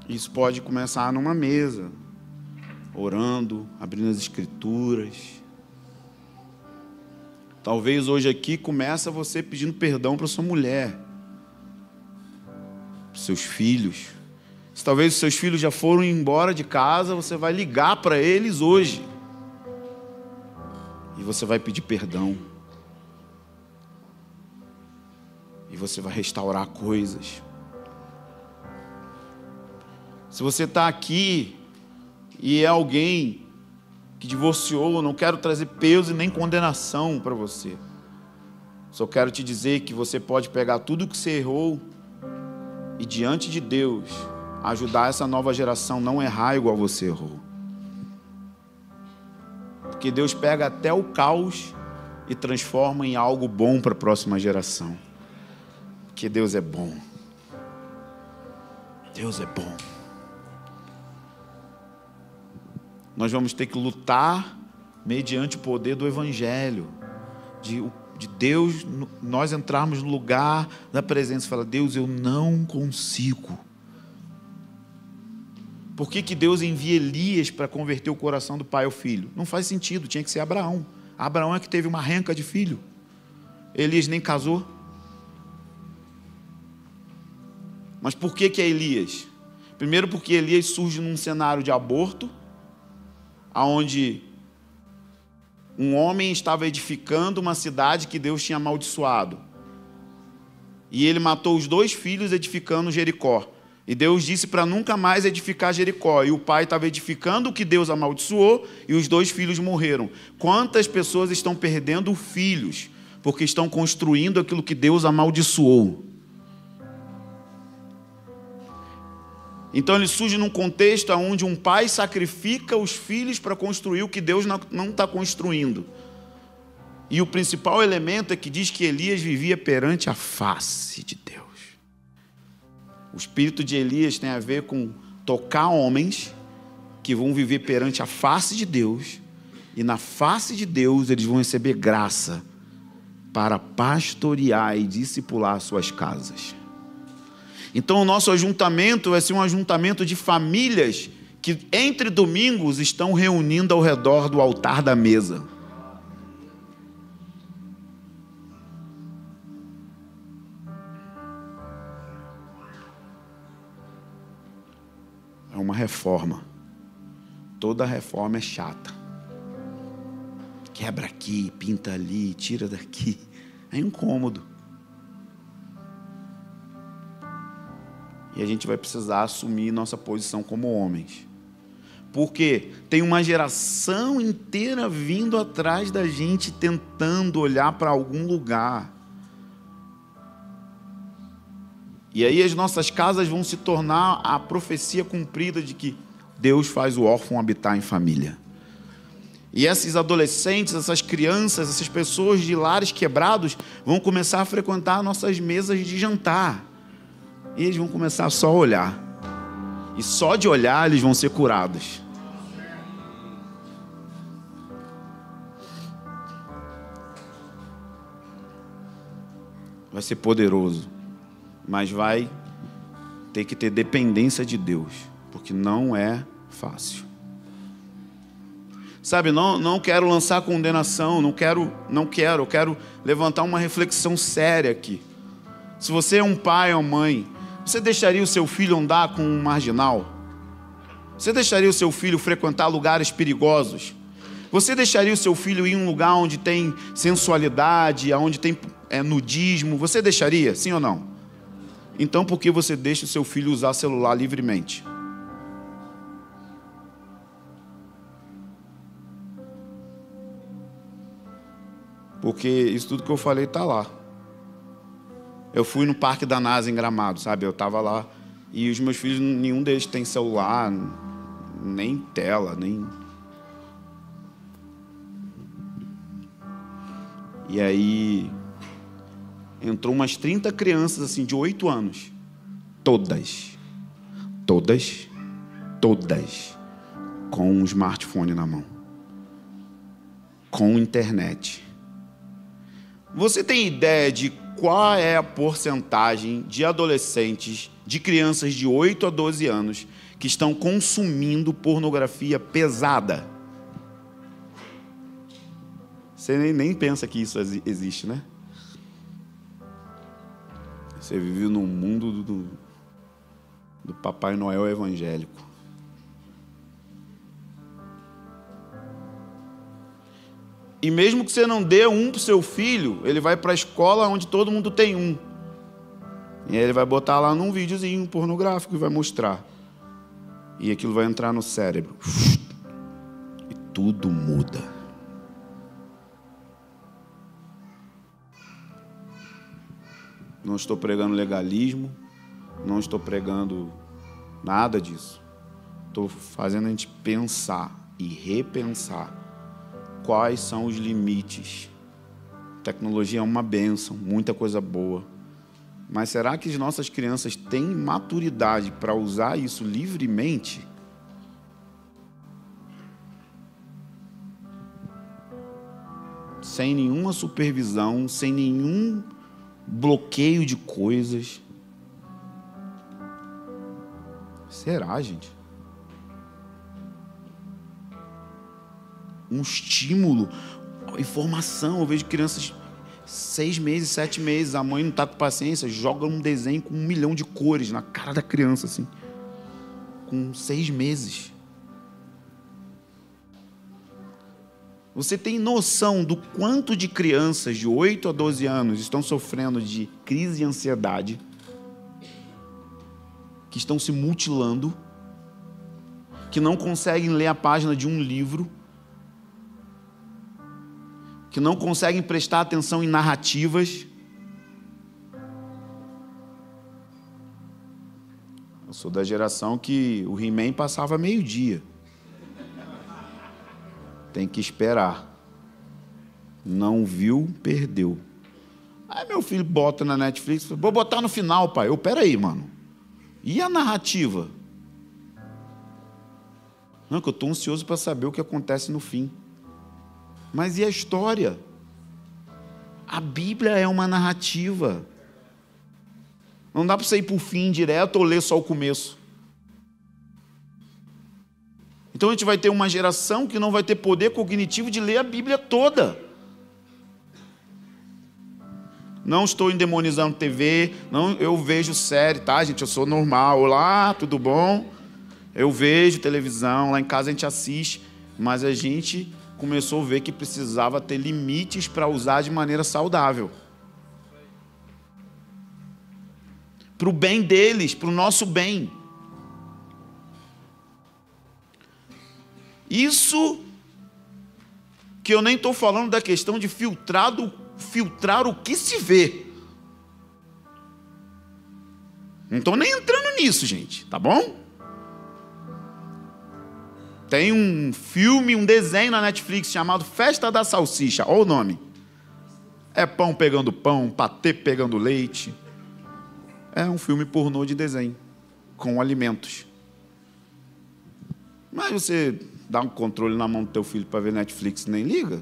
S1: Isso pode começar numa mesa, orando, abrindo as escrituras. Talvez hoje aqui começa você pedindo perdão para sua mulher, para seus filhos. Se talvez os seus filhos já foram embora de casa, você vai ligar para eles hoje. E você vai pedir perdão. e você vai restaurar coisas. Se você está aqui e é alguém que divorciou, eu não quero trazer peso e nem condenação para você. Só quero te dizer que você pode pegar tudo que você errou e diante de Deus ajudar essa nova geração a não errar igual você errou. Porque Deus pega até o caos e transforma em algo bom para a próxima geração. Porque Deus é bom. Deus é bom. Nós vamos ter que lutar mediante o poder do Evangelho, de Deus, nós entrarmos no lugar da presença e falar: Deus, eu não consigo. Por que Deus envia Elias para converter o coração do pai ao filho? Não faz sentido, tinha que ser Abraão. Abraão é que teve uma renca de filho. Elias nem casou. Mas por que é Elias? Primeiro porque Elias surge num cenário de aborto, onde um homem estava edificando uma cidade que Deus tinha amaldiçoado. E ele matou os 2 filhos edificando Jericó. E Deus disse para nunca mais edificar Jericó. E o pai estava edificando o que Deus amaldiçoou e os 2 filhos morreram. Quantas pessoas estão perdendo filhos porque estão construindo aquilo que Deus amaldiçoou? Então ele surge num contexto onde um pai sacrifica os filhos para construir o que Deus não está construindo. E o principal elemento é que diz que Elias vivia perante a face de Deus. O espírito de Elias tem a ver com tocar homens que vão viver perante a face de Deus, e na face de Deus eles vão receber graça para pastorear e discipular suas casas. Então o nosso ajuntamento vai ser um ajuntamento de famílias que entre domingos estão reunindo ao redor do altar da mesa. É uma reforma. Toda reforma é chata. Quebra aqui, pinta ali, tira daqui. É incômodo. E a gente vai precisar assumir nossa posição como homens. Porque tem uma geração inteira vindo atrás da gente, tentando olhar para algum lugar. E aí as nossas casas vão se tornar a profecia cumprida de que Deus faz o órfão habitar em família. E esses adolescentes, essas crianças, essas pessoas de lares quebrados vão começar a frequentar nossas mesas de jantar. E eles vão começar só a olhar. E só de olhar eles vão ser curados. Vai ser poderoso. Mas vai ter que ter dependência de Deus. Porque não é fácil. Sabe, não quero lançar condenação. Eu quero levantar uma reflexão séria aqui. Se você é um pai ou mãe, você deixaria o seu filho andar com um marginal? Você deixaria o seu filho frequentar lugares perigosos? Você deixaria o seu filho ir em um lugar onde tem sensualidade, onde tem nudismo? Você deixaria, sim ou não? Então por que você deixa o seu filho usar celular livremente? Porque isso tudo que eu falei está lá. Eu fui no Parque da NASA em Gramado, sabe? Eu estava lá e os meus filhos, nenhum deles tem celular, nem tela, nem... E aí entrou umas 30 crianças assim de 8 anos. Todas com um smartphone na mão. Com internet. Você tem ideia de qual é a porcentagem de adolescentes, de crianças de 8 a 12 anos que estão consumindo pornografia pesada? Você nem pensa que isso existe, né? Você vive num mundo do Papai Noel evangélico. E mesmo que você não dê um para o seu filho, ele vai para a escola onde todo mundo tem um. E aí ele vai botar lá num videozinho pornográfico e vai mostrar. E aquilo vai entrar no cérebro. E tudo muda. Não estou pregando legalismo, não estou pregando nada disso. Estou fazendo a gente pensar e repensar quais são os limites. Tecnologia é uma bênção, muita coisa boa. Mas será que as nossas crianças têm maturidade para usar isso livremente? Sem nenhuma supervisão, sem nenhum bloqueio de coisas. Será, gente? Um estímulo, informação. Eu vejo crianças 6 meses, 7 meses, a mãe não está com paciência, joga um desenho com 1 milhão de cores na cara da criança, assim, com 6 meses. Você tem noção do quanto de crianças de 8 a 12 anos estão sofrendo de crise de ansiedade, que estão se mutilando, que não conseguem ler a página de um livro, que não conseguem prestar atenção em narrativas? Eu sou da geração que o He-Man passava meio-dia. Tem que esperar. Não viu, perdeu. Aí meu filho bota na Netflix, vou botar no final, pai. Peraí, mano. E a narrativa? Não, que eu estou ansioso para saber o que acontece no fim. Mas e a história? A Bíblia é uma narrativa. Não dá para você ir para o fim direto ou ler só o começo. Então a gente vai ter uma geração que não vai ter poder cognitivo de ler a Bíblia toda. Não estou endemonizando TV, não, eu vejo série, tá, gente? Eu sou normal. Olá, tudo bom? Eu vejo televisão, lá em casa a gente assiste, mas a gente começou a ver que precisava ter limites para usar de maneira saudável. Para o bem deles, para o nosso bem. Isso que eu nem estou falando da questão de filtrar o que se vê. Não estou nem entrando nisso, gente, tá bom? Tem um filme, um desenho na Netflix chamado Festa da Salsicha. Olha o nome. É pão pegando pão, patê pegando leite. É um filme pornô de desenho, com alimentos. Mas você dá um controle na mão do teu filho para ver Netflix e nem liga?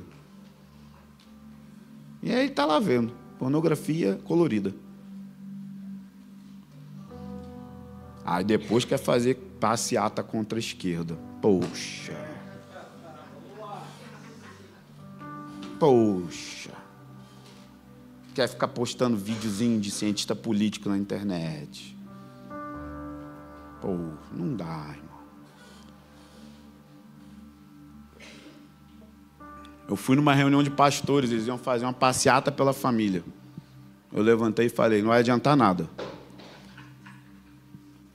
S1: E aí ele está lá vendo. Pornografia colorida. Aí depois quer fazer passeata contra a esquerda. Poxa. Quer ficar postando videozinho de cientista político na internet. Pô, não dá, irmão. Eu fui numa reunião de pastores, eles iam fazer uma passeata pela família. Eu levantei e falei, não vai adiantar nada.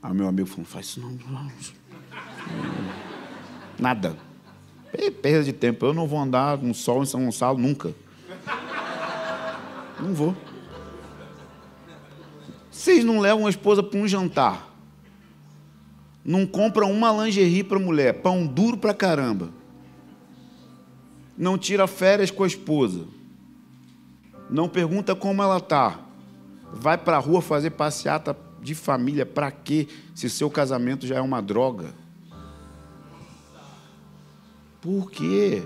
S1: Aí meu amigo falou, não faz isso não. Nada. Perda de tempo. Eu não vou andar no sol em São Gonçalo nunca. Não vou. Vocês não levam a esposa para um jantar. Não compram uma lingerie para a mulher. Pão duro pra caramba. Não tira férias com a esposa. Não pergunta como ela está. Vai para a rua fazer passeata de família. Para quê? Se seu casamento já é uma droga. Por quê?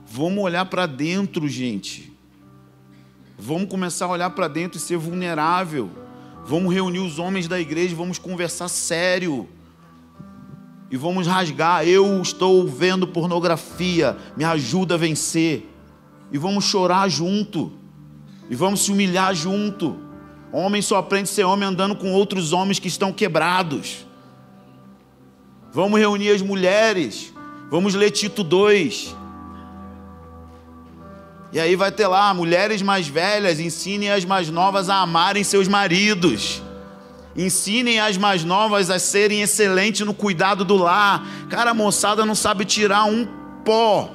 S1: Vamos olhar para dentro, gente. Vamos começar a olhar para dentro e ser vulnerável. Vamos reunir os homens da igreja, vamos conversar sério. E vamos rasgar. Eu estou vendo pornografia, me ajuda a vencer. E vamos chorar junto. E vamos se humilhar junto. Homem só aprende a ser homem andando com outros homens que estão quebrados. Vamos reunir as mulheres. Vamos ler Tito 2. E aí vai ter lá, mulheres mais velhas, ensinem as mais novas a amarem seus maridos. Ensinem as mais novas a serem excelentes no cuidado do lar. Cara, a moçada não sabe tirar um pó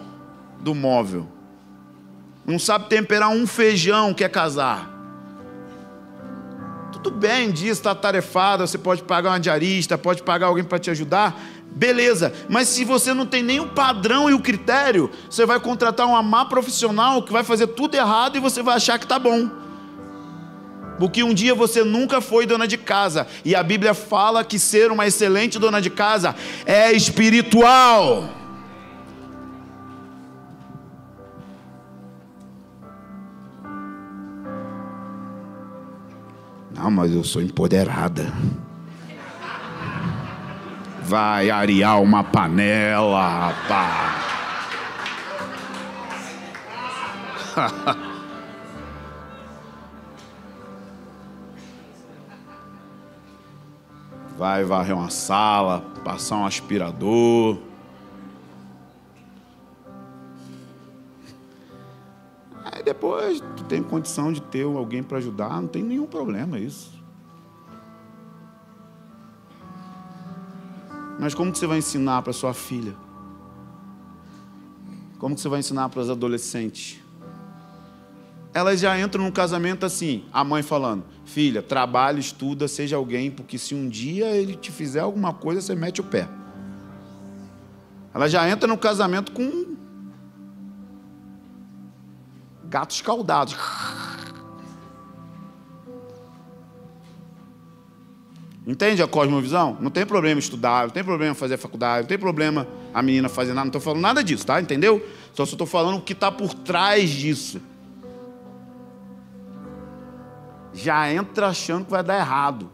S1: do móvel. Não sabe temperar um feijão, quer casar. Tudo bem, um dia você está atarefado, você pode pagar uma diarista, pode pagar alguém para te ajudar. Beleza, mas se você não tem nem o padrão e o critério, você vai contratar uma má profissional que vai fazer tudo errado e você vai achar que está bom. Porque um dia você nunca foi dona de casa. E a Bíblia fala que ser uma excelente dona de casa é espiritual. Não, mas eu sou empoderada. Vai arear uma panela, rapaz. Vai varrer uma sala, passar um aspirador. Aí depois tu tem condição de ter alguém para ajudar, não tem nenhum problema isso. Mas como que você vai ensinar para sua filha? Como que você vai ensinar para os adolescentes? Elas já entram no casamento assim, a mãe falando: filha, trabalha, estuda, seja alguém, porque se um dia ele te fizer alguma coisa, você mete o pé. Ela já entra no casamento com gatos escaldados. Entende a cosmovisão? Não tem problema estudar, não tem problema fazer faculdade, não tem problema a menina fazer nada, não estou falando nada disso, tá? Entendeu? Só estou falando o que está por trás disso. Já entra achando que vai dar errado.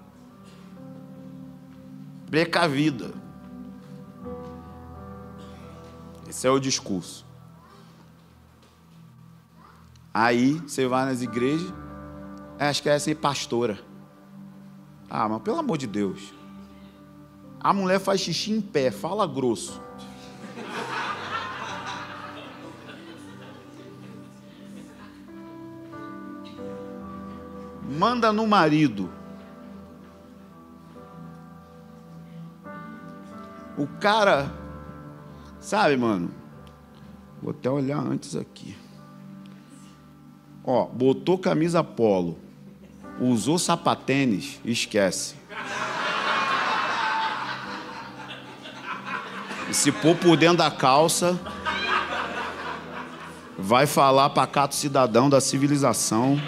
S1: Precavida. Esse é o discurso. Aí você vai nas igrejas, acho que é ser pastora. Ah, mas pelo amor de Deus. A mulher faz xixi em pé, fala grosso. Manda no marido. O cara, sabe, mano? Vou até olhar antes aqui. Ó, botou camisa polo, usou sapatênis, esquece. E se pôr por dentro da calça, vai falar pacato cidadão da civilização.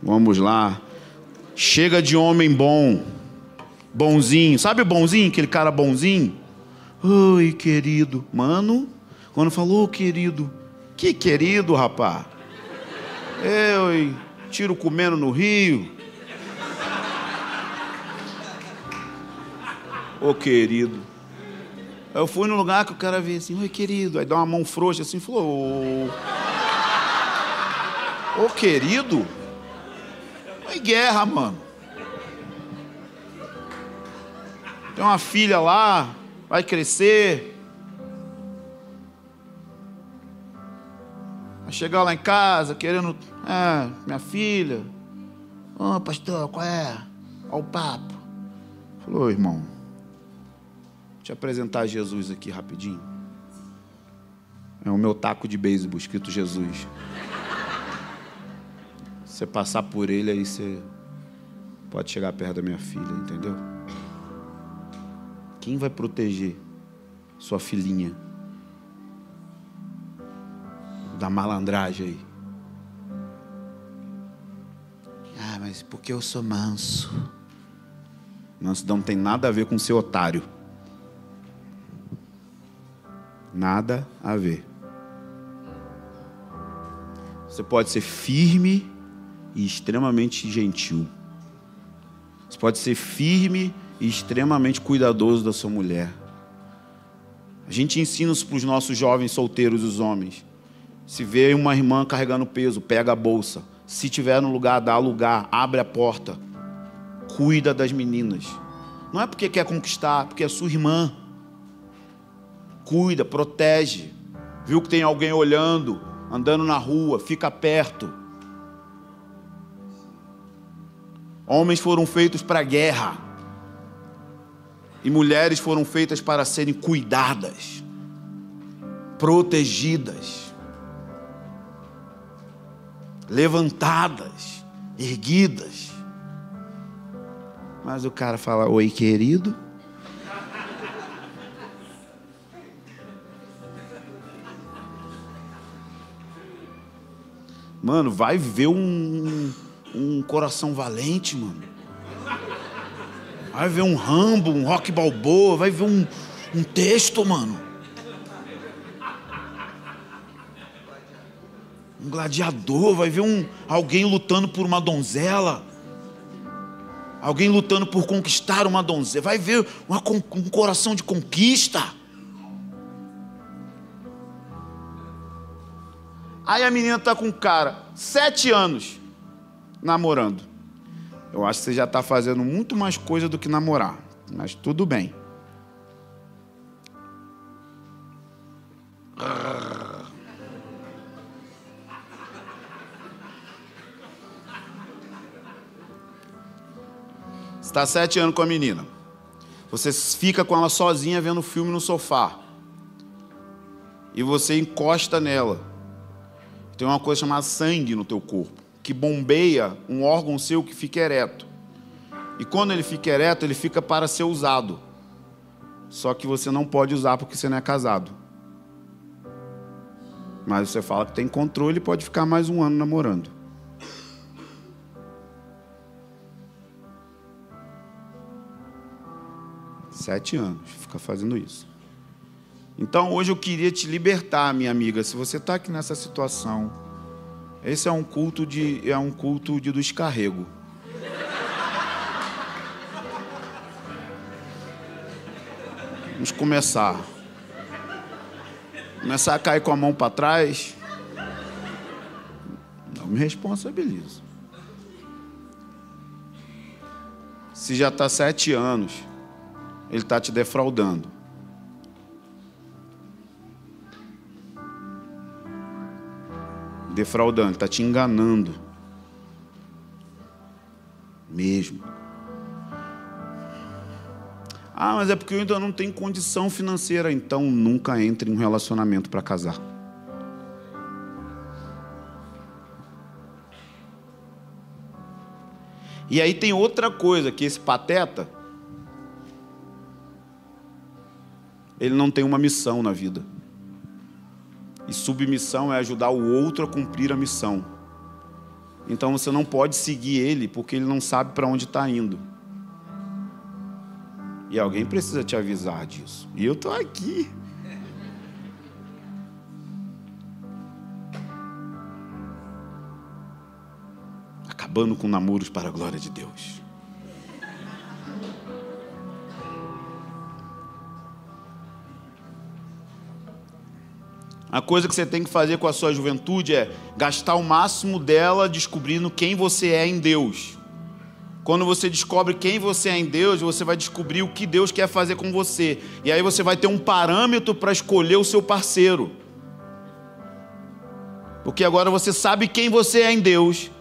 S1: Vamos lá. Chega de homem bom, bonzinho. Sabe o bonzinho? Aquele cara bonzinho? Oi, querido. Mano, quando falou, querido. Que querido, rapaz? Eu, hein? Tiro comendo no rio. Ô, querido. Eu fui num lugar que o cara veio assim: oi, querido. Aí dá uma mão frouxa assim e falou: ô, querido. Não é guerra, mano. Tem uma filha lá, vai crescer. Vai chegar lá em casa querendo... minha filha. Ô, pastor, qual é? Olha o papo. Falou: irmão, deixa eu apresentar Jesus aqui rapidinho. É o meu taco de beisebol escrito Jesus. Você passar por ele, aí você pode chegar perto da minha filha, entendeu? Quem vai proteger sua filhinha da malandragem aí? Ah, mas porque eu sou manso. Manso não tem nada a ver com ser otário. Nada a ver. Você pode ser firme e extremamente gentil. Você pode ser firme e extremamente cuidadoso da sua mulher. A gente ensina isso para os nossos jovens solteiros, os homens. Se vê uma irmã carregando peso, pega a bolsa. Se tiver no lugar, dá lugar, abre a porta. Cuida das meninas. Não é porque quer conquistar, porque é sua irmã. cuida, protege. Viu que tem alguém olhando, andando na rua, fica perto. Homens foram feitos para a guerra. E mulheres foram feitas para serem cuidadas, protegidas, levantadas, erguidas. Mas o cara fala: oi, querido. Mano, vai ver um coração valente, mano. Vai ver um Rambo, um Rocky Balboa, vai ver um texto, mano. Um gladiador, vai ver alguém lutando por uma donzela. Alguém lutando por conquistar uma donzela. Vai ver um coração de conquista. Aí a menina tá com um cara, 7 anos, namorando. Eu acho que você já está fazendo muito mais coisa do que namorar. Mas tudo bem. Você está 7 anos com a menina. Você fica com ela sozinha vendo filme no sofá. E você encosta nela. Tem uma coisa chamada sangue no teu corpo, que bombeia um órgão seu que fica ereto. E quando ele fica ereto, ele fica para ser usado. Só que você não pode usar porque você não é casado. Mas você fala que tem controle e pode ficar mais 1 ano namorando. Sete anos, fica fazendo isso. Então hoje eu queria te libertar, minha amiga. Se você está aqui nessa situação, esse é um culto de descarrego. Vamos começar a cair com a mão para trás. Não me responsabilizo. Se já está 7 anos, ele está te defraudando. Defraudando, ele está te enganando. Mesmo. Ah, mas é porque eu ainda não tenho condição financeira. Então nunca entre em um relacionamento para casar. E aí tem outra coisa, que esse pateta, ele não tem uma missão na vida. E submissão é ajudar o outro a cumprir a missão. Então você não pode seguir ele porque ele não sabe para onde está indo. E alguém precisa te avisar disso. E eu estou aqui. Acabando com namoros para a glória de Deus. A coisa que você tem que fazer com a sua juventude é gastar o máximo dela descobrindo quem você é em Deus. Quando você descobre quem você é em Deus, você vai descobrir o que Deus quer fazer com você. E aí você vai ter um parâmetro para escolher o seu parceiro. Porque agora você sabe quem você é em Deus.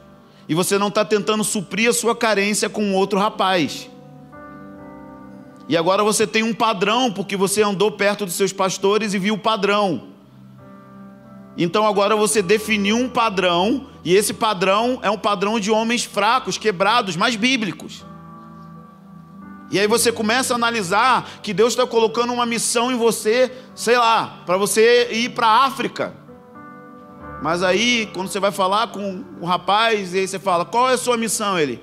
S1: E você não está tentando suprir a sua carência com outro rapaz. E agora você tem um padrão, porque você andou perto dos seus pastores e viu o padrão. Então agora você definiu um padrão, e esse padrão é um padrão de homens fracos, quebrados, mas bíblicos. E aí você começa a analisar que Deus está colocando uma missão em você, sei lá, para você ir para a África. Mas aí, quando você vai falar com o rapaz, e aí você fala: qual é a sua missão? Ele: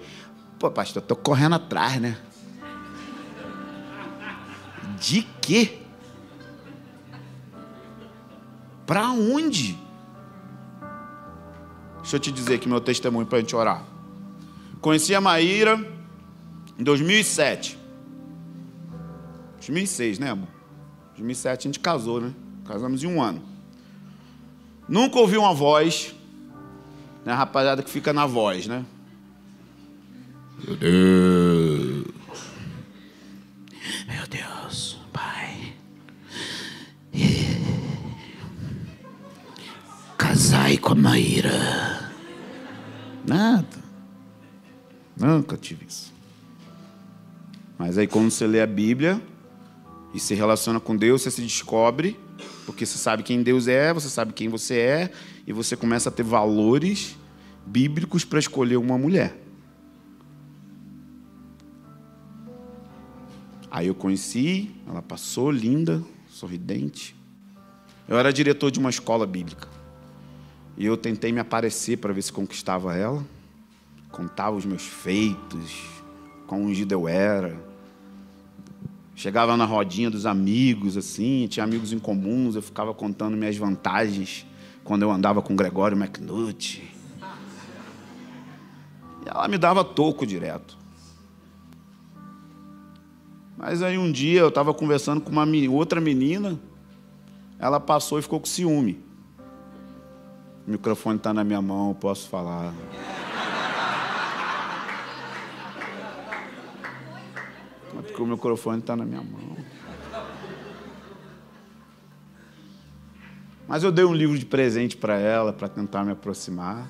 S1: pô, pastor, eu estou correndo atrás, né? De quê? Para onde? Deixa eu te dizer aqui meu testemunho para a gente orar. Conheci a Maíra em 2007. 2006, né, amor? 2007 a gente casou, né? Casamos em 1 ano. Nunca ouvi uma voz, né? A rapaziada que fica na voz, né? Meu Deus. Meu Deus, Pai. com a Maíra. Nada. Nunca tive isso. Mas aí quando você lê a Bíblia e se relaciona com Deus, você se descobre, porque você sabe quem Deus é, você sabe quem você é, e você começa a ter valores bíblicos para escolher uma mulher. Aí eu conheci, ela passou, linda, sorridente. Eu era diretor de uma escola bíblica. E eu tentei me aparecer para ver se conquistava ela. Contava os meus feitos, quão ungido eu era. Chegava na rodinha dos amigos, assim, tinha amigos em comuns, eu ficava contando minhas vantagens quando eu andava com o Gregório McNulty. E ela me dava toco direto. Mas aí um dia eu estava conversando com uma outra menina, ela passou e ficou com ciúme. O microfone está na minha mão, eu posso falar. Porque o microfone está na minha mão. Mas eu dei um livro de presente para ela, para tentar me aproximar.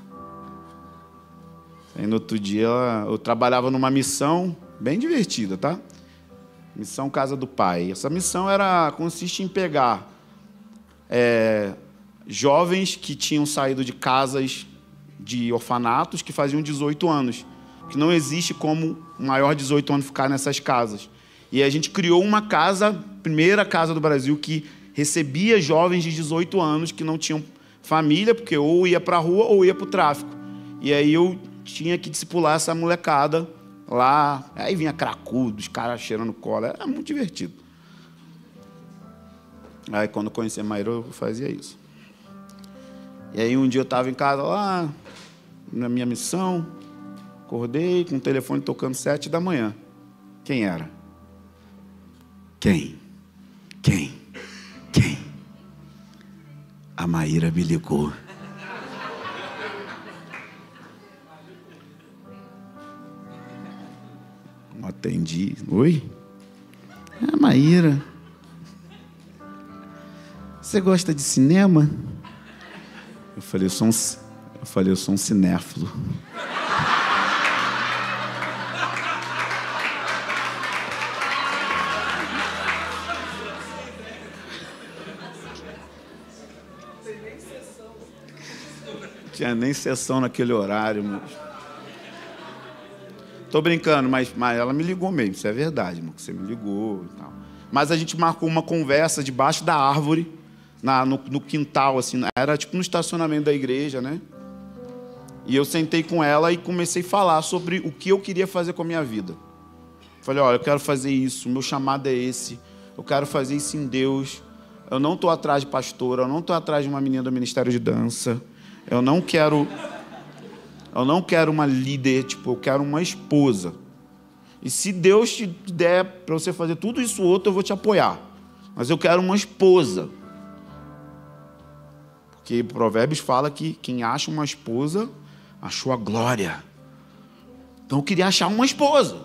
S1: Aí no outro dia eu trabalhava numa missão bem divertida, tá? Missão Casa do Pai. Essa missão consiste em pegar jovens que tinham saído de casas de orfanatos que faziam 18 anos. Que não existe como um maior de 18 anos ficar nessas casas. E a gente criou uma casa, primeira casa do Brasil, que recebia jovens de 18 anos que não tinham família, porque ou ia para a rua ou ia para o tráfico. E aí eu tinha que discipular essa molecada lá. Aí vinha cracudo, os caras cheirando cola. Era muito divertido. Aí quando eu conheci a Maíra, eu fazia isso. E aí um dia eu estava em casa lá, na minha missão, acordei com o telefone tocando 7 da manhã. Quem era? Quem? A Maíra me ligou. Não atendi. Oi? É a Maíra. Você gosta de cinema? Eu falei, eu sou um cinéfilo. Tinha nem sessão naquele horário, mas... Tô brincando, mas ela me ligou mesmo, isso é verdade, irmão, que você me ligou e tal. Mas a gente marcou uma conversa debaixo da árvore, no quintal, assim, era tipo no estacionamento da igreja, né? E eu sentei com ela e comecei a falar sobre o que eu queria fazer com a minha vida. Falei, olha, eu quero fazer isso, o meu chamado é esse, eu quero fazer isso em Deus. Eu não estou atrás de pastora, eu não estou atrás de uma menina do Ministério de Dança. Eu não quero uma líder, tipo, eu quero uma esposa. E se Deus te der para você fazer tudo isso outro, eu vou te apoiar. Mas eu quero uma esposa. Porque Provérbios fala que quem acha uma esposa, achou a glória. Então eu queria achar uma esposa.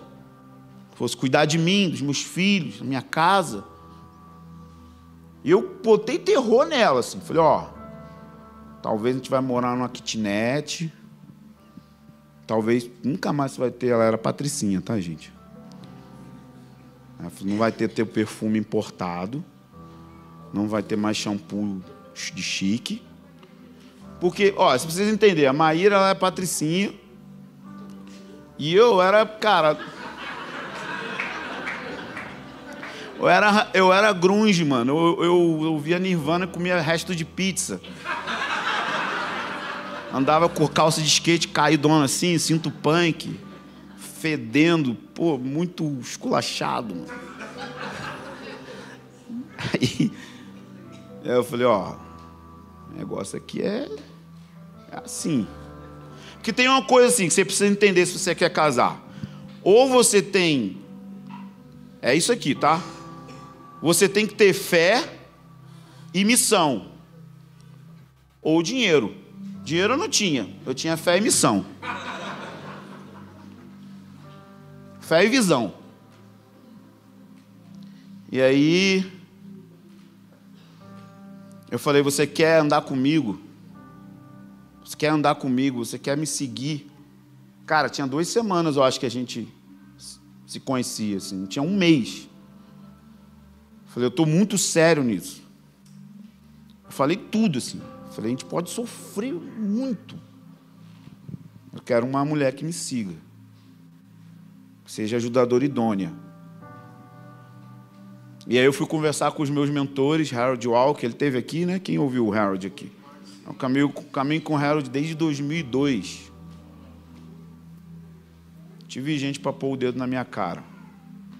S1: Que fosse cuidar de mim, dos meus filhos, da minha casa. E eu botei terror nela, assim. Falei, talvez a gente vai morar numa kitnet. Talvez nunca mais você vai ter... Ela era patricinha, tá, gente? Não vai ter teu perfume importado. Não vai ter mais shampoo de chique. Porque, se vocês entenderem, a Maíra, ela é patricinha. E eu era, cara... Eu era grunge, mano. Eu via Nirvana e comia resto de pizza. Andava com calça de skate caidona assim, cinto punk, fedendo, muito esculachado, mano. Aí eu falei, o negócio aqui é assim. Porque tem uma coisa assim, que você precisa entender se você quer casar. Ou você tem... É isso aqui, tá? Você tem que ter fé e missão. Ou dinheiro. Dinheiro eu não tinha. Eu tinha fé e missão. Fé e visão. E aí... Eu falei, você quer andar comigo? Você quer andar comigo? Você quer me seguir? Cara, tinha 2 semanas, eu acho, que a gente se conhecia, assim. Tinha 1 mês. Eu falei, eu estou muito sério nisso. Eu falei tudo, assim. Eu falei, a gente pode sofrer muito. Eu quero uma mulher que me siga. Que seja ajudadora idônea. E aí eu fui conversar com os meus mentores, Harold Walker, ele esteve aqui, né? Quem ouviu o Harold aqui? Eu caminho com o Harold desde 2002. Tive gente para pôr o dedo na minha cara.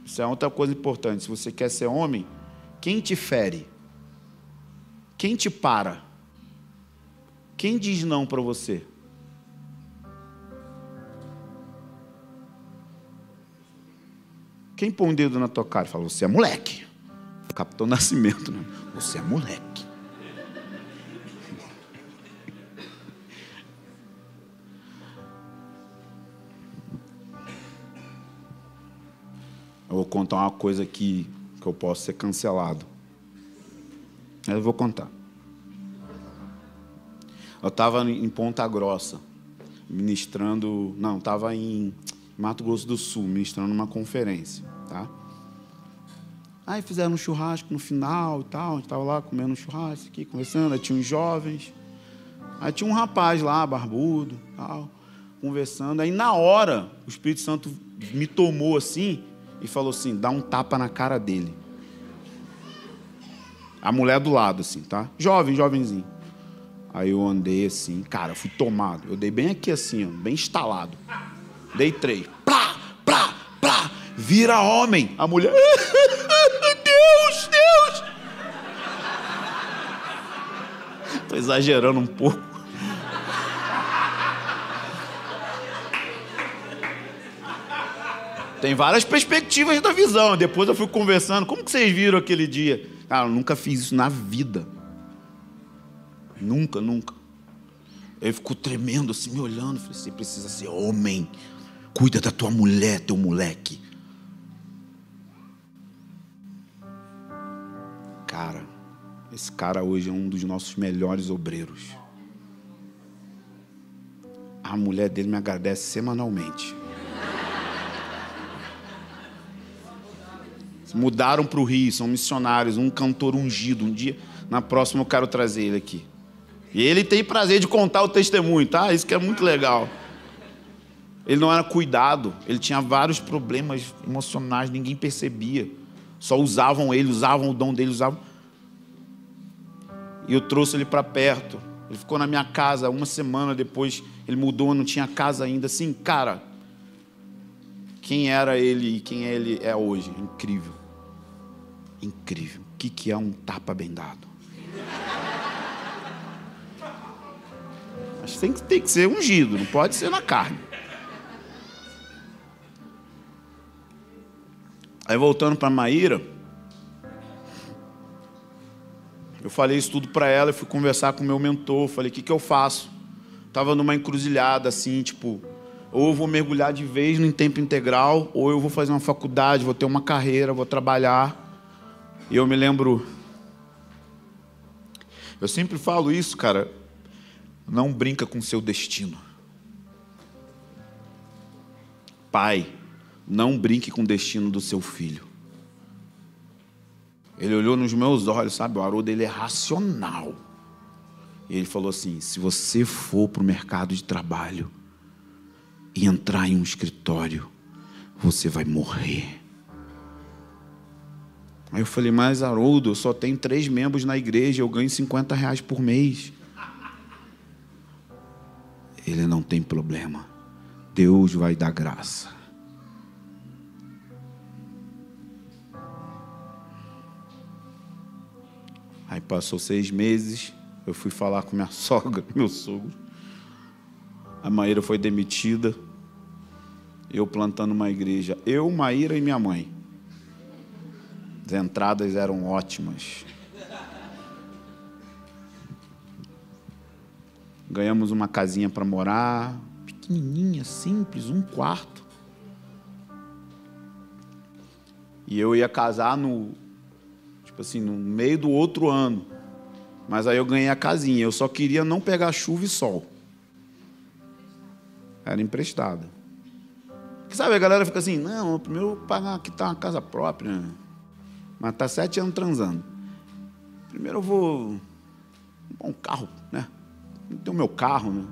S1: Isso é outra coisa importante. Se você quer ser homem, quem te fere? Quem te para? Quem diz não para você? Quem põe o dedo na tua cara e fala, você é moleque? Capitão Nascimento, né? Você é moleque. Eu vou contar uma coisa aqui que eu posso ser cancelado. Eu vou contar. Eu estava em Ponta Grossa, ministrando... Não, estava em Mato Grosso do Sul, ministrando uma conferência, tá? Aí fizeram um churrasco no final e tal, a gente estava lá comendo um churrasco aqui, conversando, aí tinha uns jovens, aí tinha um rapaz lá, barbudo, tal, conversando, aí na hora o Espírito Santo me tomou assim e falou assim, dá um tapa na cara dele. A mulher do lado, assim, tá? Jovenzinho. Aí eu andei assim, cara, fui tomado, eu dei bem aqui assim, ó, bem instalado. Dei 3, plá, plá, plá, vira homem. A mulher... Deus! Estou exagerando um pouco. Tem várias perspectivas da visão. Depois eu fui conversando. Como que vocês viram aquele dia? Cara, eu nunca fiz isso na vida. Nunca. Ele ficou tremendo assim, me olhando. Falei, você precisa ser homem. Cuida da tua mulher, teu moleque. Cara, esse cara hoje é um dos nossos melhores obreiros. A mulher dele me agradece semanalmente. Mudaram para o Rio, são missionários, um cantor ungido. Um dia, na próxima eu quero trazer ele aqui. E ele tem prazer de contar o testemunho, tá? Isso que é muito legal. Ele não era cuidado, ele tinha vários problemas emocionais, ninguém percebia. Só usavam ele, usavam o dom dele, usavam. E eu trouxe ele para perto. Ele ficou na minha casa 1 semana depois. Ele mudou, não tinha casa ainda. Assim, cara, quem era ele e quem ele é hoje? Incrível. Incrível. O que é um tapa bem dado? Mas tem que ser ungido, não pode ser na carne. Aí voltando para Maíra, eu falei isso tudo para ela, eu fui conversar com o meu mentor, falei, o que eu faço? Estava numa encruzilhada assim, tipo, ou eu vou mergulhar de vez no tempo integral, ou eu vou fazer uma faculdade, vou ter uma carreira, vou trabalhar. E eu me lembro, eu sempre falo isso, cara, não brinca com o seu destino. Pai, não brinque com o destino do seu filho. Ele olhou nos meus olhos, sabe? O Haroldo, ele é racional. E ele falou assim, se você for para o mercado de trabalho e entrar em um escritório, você vai morrer. Aí eu falei, mas Haroldo, eu só tenho 3 membros na igreja, eu ganho R$50 por mês. Ele não tem problema. Deus vai dar graça. Aí passou 6 meses, eu fui falar com minha sogra, meu sogro. A Maíra foi demitida. Eu plantando uma igreja. Eu, Maíra e minha mãe. As entradas eram ótimas. Ganhamos uma casinha para morar. Pequenininha, simples, 1 quarto. E eu ia casar no meio do outro ano. Mas aí eu ganhei a casinha. Eu só queria não pegar chuva e sol. Era emprestada. Porque, sabe, a galera fica assim, não, primeiro eu vou pagar, quitar uma casa própria, né? Mas está 7 anos transando. Primeiro eu vou um carro, né? Tem o meu carro, né?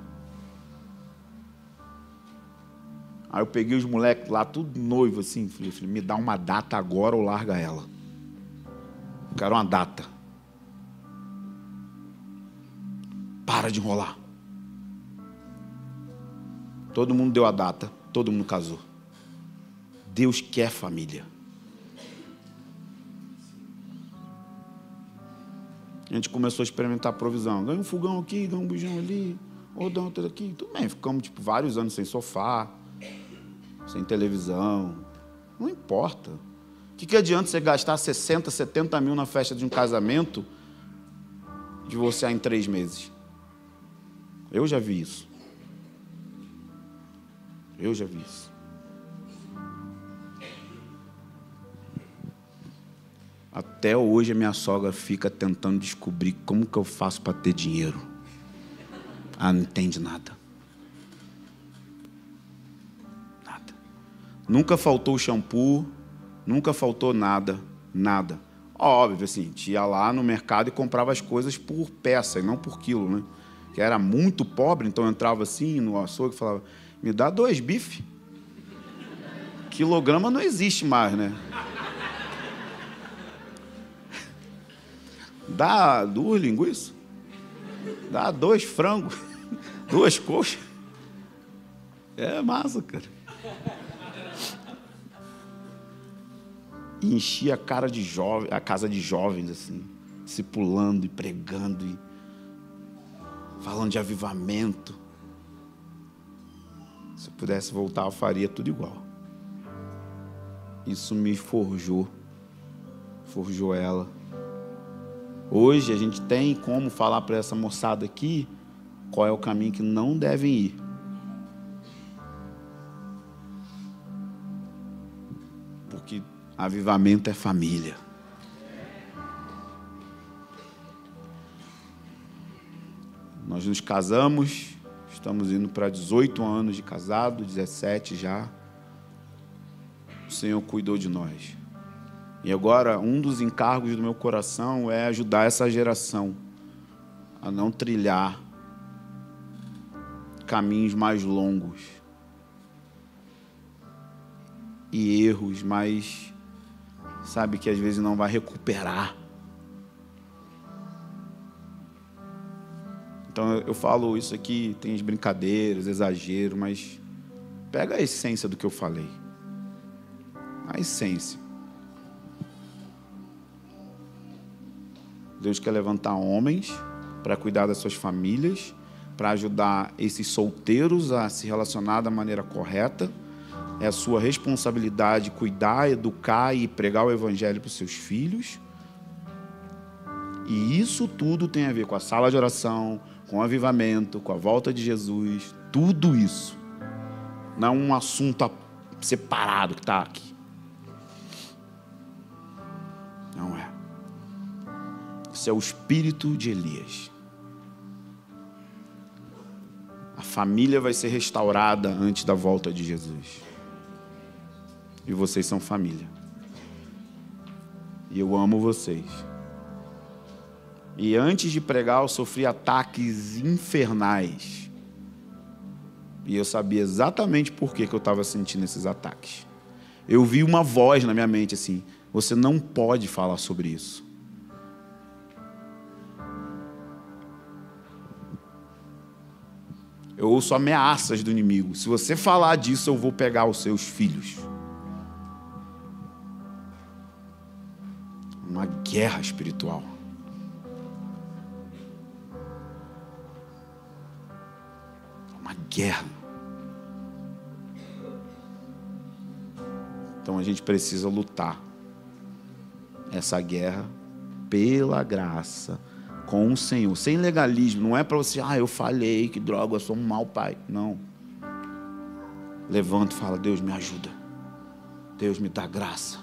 S1: Aí eu peguei os moleques lá, tudo noivo, assim, falei, me dá uma data agora ou larga ela. Eu quero uma data. Para de enrolar. Todo mundo deu a data, todo mundo casou. Deus quer família. A gente começou a experimentar a provisão. Ganha um fogão aqui, ganha um bujão ali, ou dá outro aqui. Tudo bem, ficamos vários anos sem sofá, sem televisão. Não importa. O que adianta você gastar 60, 70 mil na festa de um casamento, divorciar em 3 meses? Eu já vi isso. Eu já vi isso. Até hoje a minha sogra fica tentando descobrir como que eu faço para ter dinheiro. Ela não entende nada. Nada. Nunca faltou shampoo, nunca faltou nada, nada. Óbvio, assim, a gente ia lá no mercado e comprava as coisas por peça e não por quilo, né? Que era muito pobre, então eu entrava assim no açougue e falava, me dá 2 bifes. Quilograma não existe mais, né? Dá 2 linguiças, dá 2 frangos, 2 coxas. É massa, cara. E enchia a casa de jovens, assim, discipulando e pregando, e falando de avivamento. Se eu pudesse voltar, eu faria tudo igual. Isso me forjou ela. Hoje a gente tem como falar para essa moçada aqui qual é o caminho que não devem ir. Porque avivamento é família. Nós nos casamos, estamos indo para 18 anos de casado, 17 já. O Senhor cuidou de nós. E agora, um dos encargos do meu coração é ajudar essa geração a não trilhar caminhos mais longos e erros mais, sabe, que às vezes não vai recuperar. Então eu falo isso aqui, tem as brincadeiras, exagero, mas pega a essência do que eu falei. A essência. Deus quer levantar homens para cuidar das suas famílias, para ajudar esses solteiros a se relacionar da maneira correta. É a sua responsabilidade cuidar, educar e pregar o evangelho para os seus filhos. E isso tudo tem a ver com a sala de oração, com o avivamento, com a volta de Jesus. Tudo isso. Não é um assunto separado que está aqui. Não é. Isso é o espírito de Elias. A família vai ser restaurada antes da volta de Jesus. E vocês são família. E eu amo vocês. E antes de pregar, eu sofri ataques infernais. E eu sabia exatamente por que eu estava sentindo esses ataques. Eu vi uma voz na minha mente assim: você não pode falar sobre isso. Eu ouço ameaças do inimigo. Se você falar disso, eu vou pegar os seus filhos. Uma guerra espiritual. Uma guerra. Então a gente precisa lutar essa guerra pela graça, com o Senhor, sem legalismo. Não é para você, eu falei que droga, eu sou um mau pai. Não. Levanta e fala: Deus, me ajuda. Deus, me dá graça.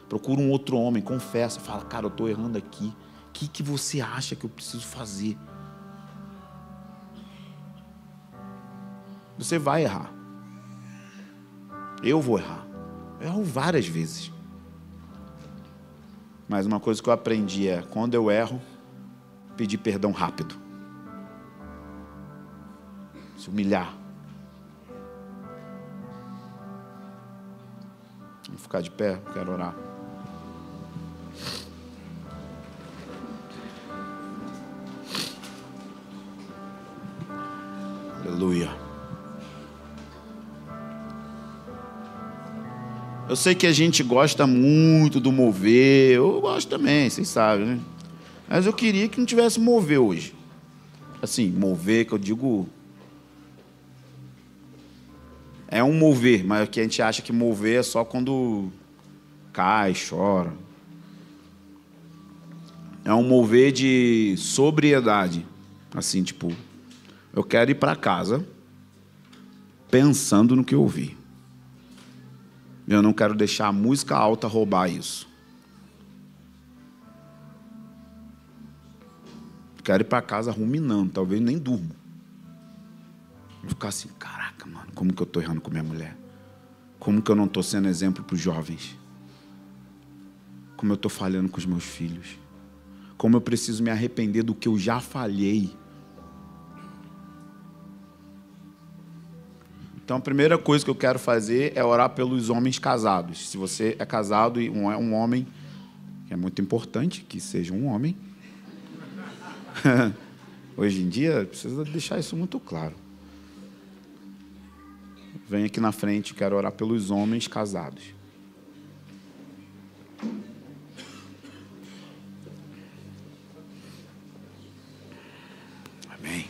S1: Procura um outro homem, confessa, fala: cara, eu estou errando aqui. O que você acha que eu preciso fazer? Você vai errar. Eu vou errar. Eu erro várias vezes. Mas uma coisa que eu aprendi é, quando eu erro, pedir perdão rápido. Se humilhar. Vamos ficar de pé, quero orar. Aleluia. Eu sei que a gente gosta muito do mover. Eu gosto também, vocês sabem, né? Mas eu queria que não tivesse mover hoje. Assim, mover, que eu digo... É um mover, mas que a gente acha que mover é só quando cai, chora. É um mover de sobriedade. Assim, tipo... Eu quero ir para casa pensando no que eu ouvi. Eu não quero deixar a música alta roubar isso. Quero ir para casa ruminando, talvez nem durmo. Vou ficar assim, caraca, mano, como que eu estou errando com minha mulher? Como que eu não estou sendo exemplo para os jovens? Como eu estou falhando com os meus filhos? Como eu preciso me arrepender do que eu já falhei? Então, a primeira coisa que eu quero fazer é orar pelos homens casados. Se você é casado e é um homem, que é muito importante que seja um homem. Hoje em dia, precisa deixar isso muito claro. Vem aqui na frente, quero orar pelos homens casados. Amém.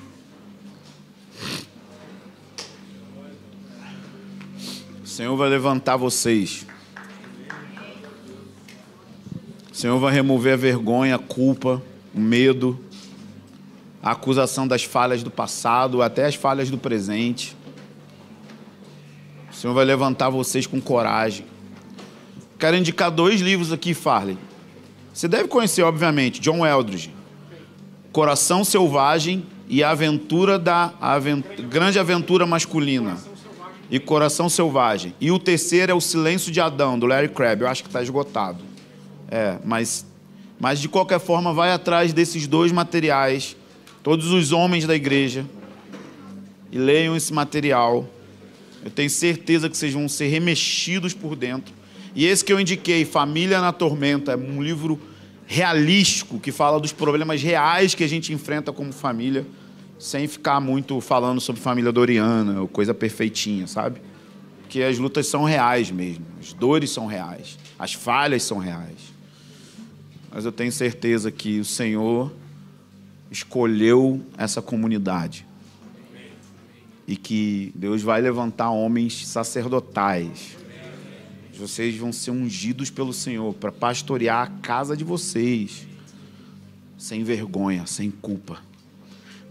S1: O Senhor vai levantar vocês. O Senhor vai remover a vergonha, a culpa, o medo, a acusação das falhas do passado, até as falhas do presente. O Senhor vai levantar vocês com coragem. Quero indicar 2 livros aqui, Farley. Você deve conhecer, obviamente, John Eldridge. Coração Selvagem e a Grande Aventura Masculina. E Coração Selvagem. E o terceiro é O Silêncio de Adão, do Larry Crabb. Eu acho que está esgotado. Mas de qualquer forma, vai atrás desses 2 materiais, todos os homens da igreja, e leiam esse material. Eu tenho certeza que vocês vão ser remexidos por dentro. E esse que eu indiquei, Família na Tormenta, é um livro realístico, que fala dos problemas reais que a gente enfrenta como família, sem ficar muito falando sobre família doriana, ou coisa perfeitinha, sabe? Porque as lutas são reais mesmo, as dores são reais, as falhas são reais. Mas eu tenho certeza que o Senhor escolheu essa comunidade. E que Deus vai levantar homens sacerdotais. Vocês vão ser ungidos pelo Senhor para pastorear a casa de vocês, sem vergonha, sem culpa.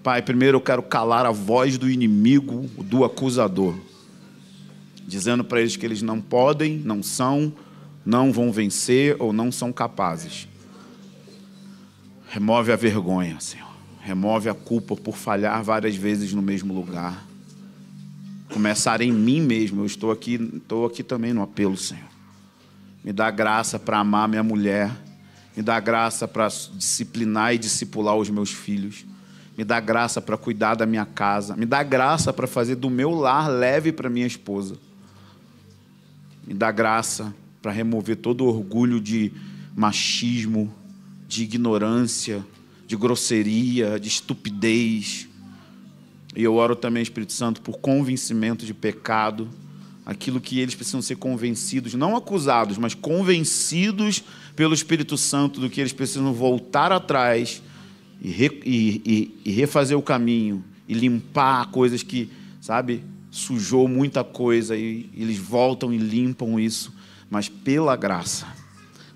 S1: Pai, primeiro eu quero calar a voz do inimigo, do acusador, dizendo para eles que eles não podem, não são, não vão vencer ou não são capazes. Remove a vergonha, Senhor. Remove a culpa por falhar várias vezes no mesmo lugar. Começar em mim mesmo. Eu estou aqui também no apelo, Senhor. Me dá graça para amar minha mulher. Me dá graça para disciplinar e discipular os meus filhos. Me dá graça para cuidar da minha casa. Me dá graça para fazer do meu lar leve para minha esposa. Me dá graça para remover todo o orgulho de machismo, de ignorância, de grosseria, de estupidez. E eu oro também, Espírito Santo, por convencimento de pecado, aquilo que eles precisam ser convencidos, não acusados, mas convencidos pelo Espírito Santo do que eles precisam voltar atrás e refazer o caminho e limpar coisas que, sabe, sujou muita coisa e eles voltam e limpam isso, mas pela graça,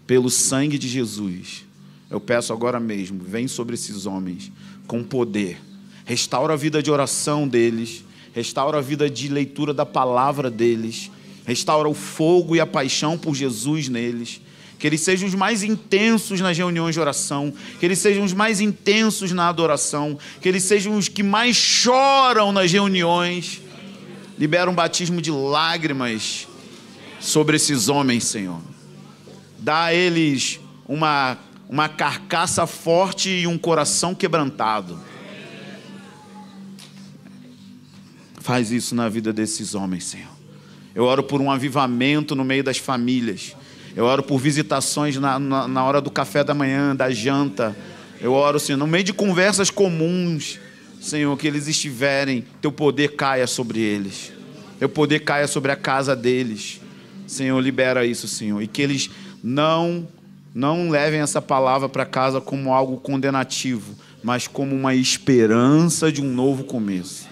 S1: pelo sangue de Jesus, eu peço agora mesmo, vem sobre esses homens com poder. Restaura a vida de oração deles, restaura a vida de leitura da palavra deles, restaura o fogo e a paixão por Jesus neles, que eles sejam os mais intensos nas reuniões de oração, que eles sejam os mais intensos na adoração, que eles sejam os que mais choram nas reuniões, Libera um batismo de lágrimas sobre esses homens, Senhor. Dá a eles uma carcaça forte e um coração quebrantado. Faz isso na vida desses homens, Senhor. Eu oro por um avivamento no meio das famílias. Eu oro por visitações na hora do café da manhã, da janta. Eu oro, Senhor, no meio de conversas comuns, Senhor, que eles estiverem, Teu poder caia sobre eles. Teu poder caia sobre a casa deles. Senhor, libera isso, Senhor. E que eles não levem essa palavra para casa como algo condenativo, mas como uma esperança de um novo começo.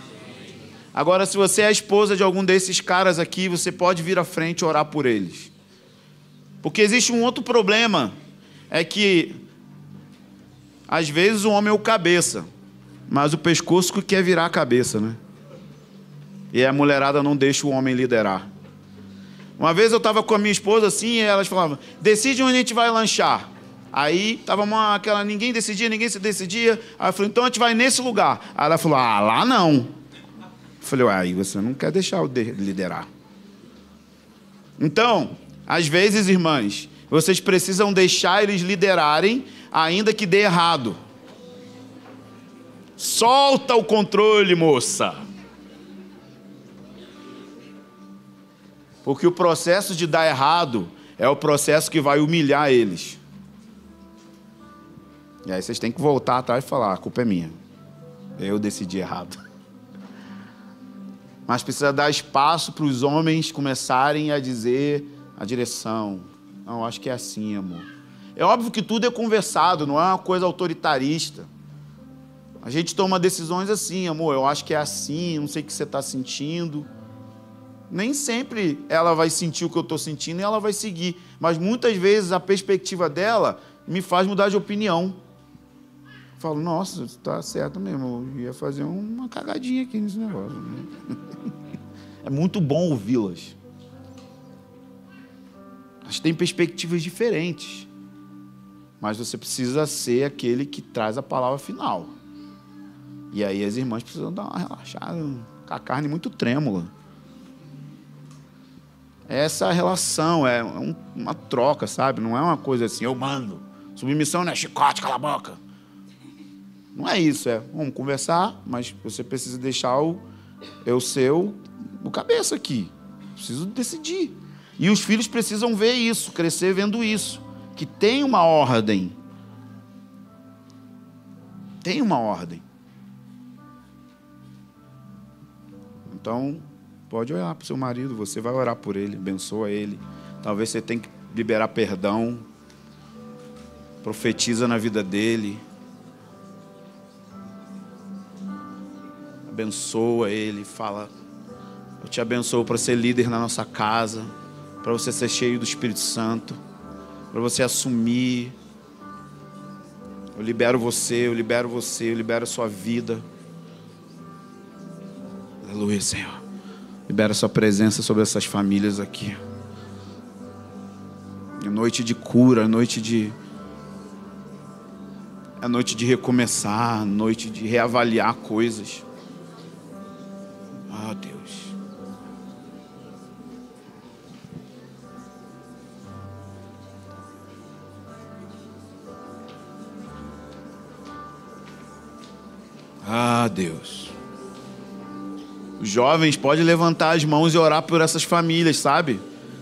S1: Agora, se você é a esposa de algum desses caras aqui, você pode vir à frente e orar por eles. Porque existe um outro problema, é que às vezes o homem é o cabeça, mas o pescoço que quer virar a cabeça, né? E a mulherada não deixa o homem liderar. Uma vez eu estava com a minha esposa assim, e elas falavam, decide onde a gente vai lanchar. Aí estava ninguém decidia, se decidia. Aí eu falei, então a gente vai nesse lugar. Aí ela falou, lá não. Eu falei, aí você não quer deixar eu liderar. Então, às vezes, irmãs, vocês precisam deixar eles liderarem, ainda que dê errado. Solta o controle, moça. Porque o processo de dar errado é o processo que vai humilhar eles. E aí vocês têm que voltar atrás e falar, a culpa é minha. Eu decidi errado. Mas precisa dar espaço para os homens começarem a dizer a direção. Não, acho que é assim, amor. É óbvio que tudo é conversado, não é uma coisa autoritarista. A gente toma decisões assim, amor, eu acho que é assim, não sei o que você está sentindo. Nem sempre ela vai sentir o que eu estou sentindo e ela vai seguir. Mas muitas vezes a perspectiva dela me faz mudar de opinião. Eu falo, nossa, está certo mesmo, eu ia fazer uma cagadinha aqui nesse negócio. É muito bom ouvi-las. Elas têm perspectivas diferentes. Mas você precisa ser aquele que traz a palavra final. E aí as irmãs precisam dar uma relaxada, com a carne muito trêmula. Essa relação é uma troca, sabe? Não é uma coisa assim, eu mando. Submissão não é chicote, cala a boca. Não é isso, vamos conversar, mas você precisa deixar o cabeça aqui. Preciso decidir. E os filhos precisam ver isso, crescer vendo isso. Que tem uma ordem. Tem uma ordem. Então, pode orar para o seu marido, você vai orar por ele, abençoa ele. Talvez você tenha que liberar perdão. Profetiza na vida dele. Abençoa ele, fala, eu te abençoo para ser líder na nossa casa, para você ser cheio do Espírito Santo, para você assumir. Eu libero você, eu libero a sua vida. Aleluia, Senhor. Libera a sua presença sobre essas famílias aqui. É noite de cura, é noite de recomeçar, noite de reavaliar coisas. Ah, Deus. Ah, Deus. Os jovens podem levantar as mãos e orar por essas famílias, sabe?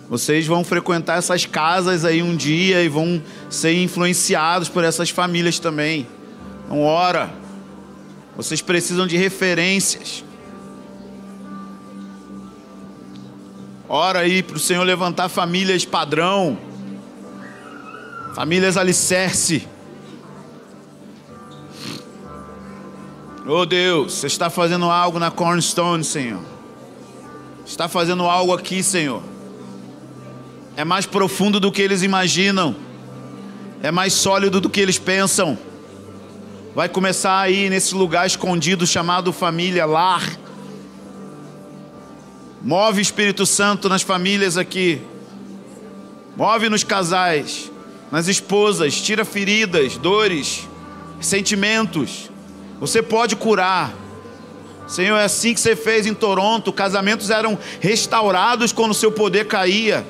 S1: Vocês vão frequentar essas casas aí um dia e vão ser influenciados por essas famílias também. Então, ora. Vocês precisam de referências. Ora aí para o Senhor levantar famílias padrão, famílias alicerce. Oh Deus, você está fazendo algo na Cornerstone, Senhor. Está fazendo algo aqui, Senhor. É mais profundo do que eles imaginam. É mais sólido do que eles pensam. Vai começar aí nesse lugar escondido chamado família, lar. Move Espírito Santo nas famílias aqui. Move nos casais, nas esposas. Tira feridas, dores, sentimentos. Você pode curar. Senhor, é assim que você fez em Toronto. Casamentos eram restaurados quando o seu poder caía.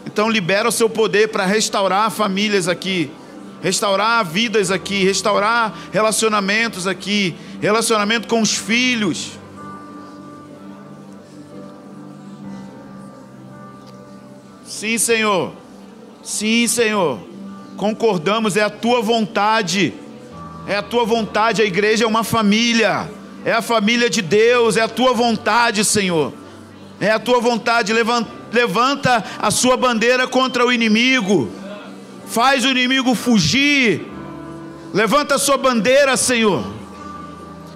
S1: Então libera o seu poder para restaurar famílias aqui, restaurar vidas aqui, restaurar relacionamentos aqui, relacionamento com os filhos. Sim, Senhor. Sim, Senhor. Concordamos, é a tua vontade. É a tua vontade. A igreja é uma família. É a família de Deus. É a tua vontade, Senhor. É a tua vontade. Levanta a sua bandeira contra o inimigo. Faz o inimigo fugir. Levanta a sua bandeira, Senhor.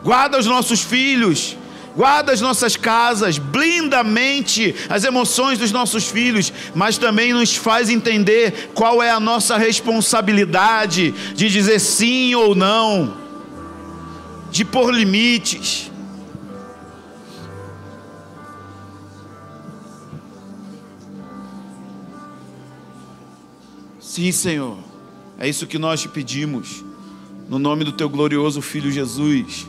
S1: Guarda os nossos filhos. Guarda as nossas casas, blinda a mente, as emoções dos nossos filhos, mas também nos faz entender qual é a nossa responsabilidade de dizer sim ou não, de pôr limites. Sim, Senhor, é isso que nós te pedimos, no nome do teu glorioso Filho Jesus.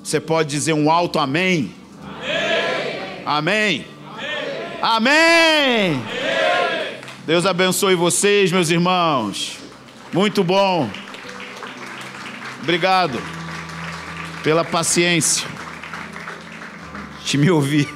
S1: Você pode dizer um alto amém? Amém. Amém. Amém. Amém. Amém. Deus abençoe vocês, meus irmãos. Muito bom. Obrigado pela paciência de me ouvir.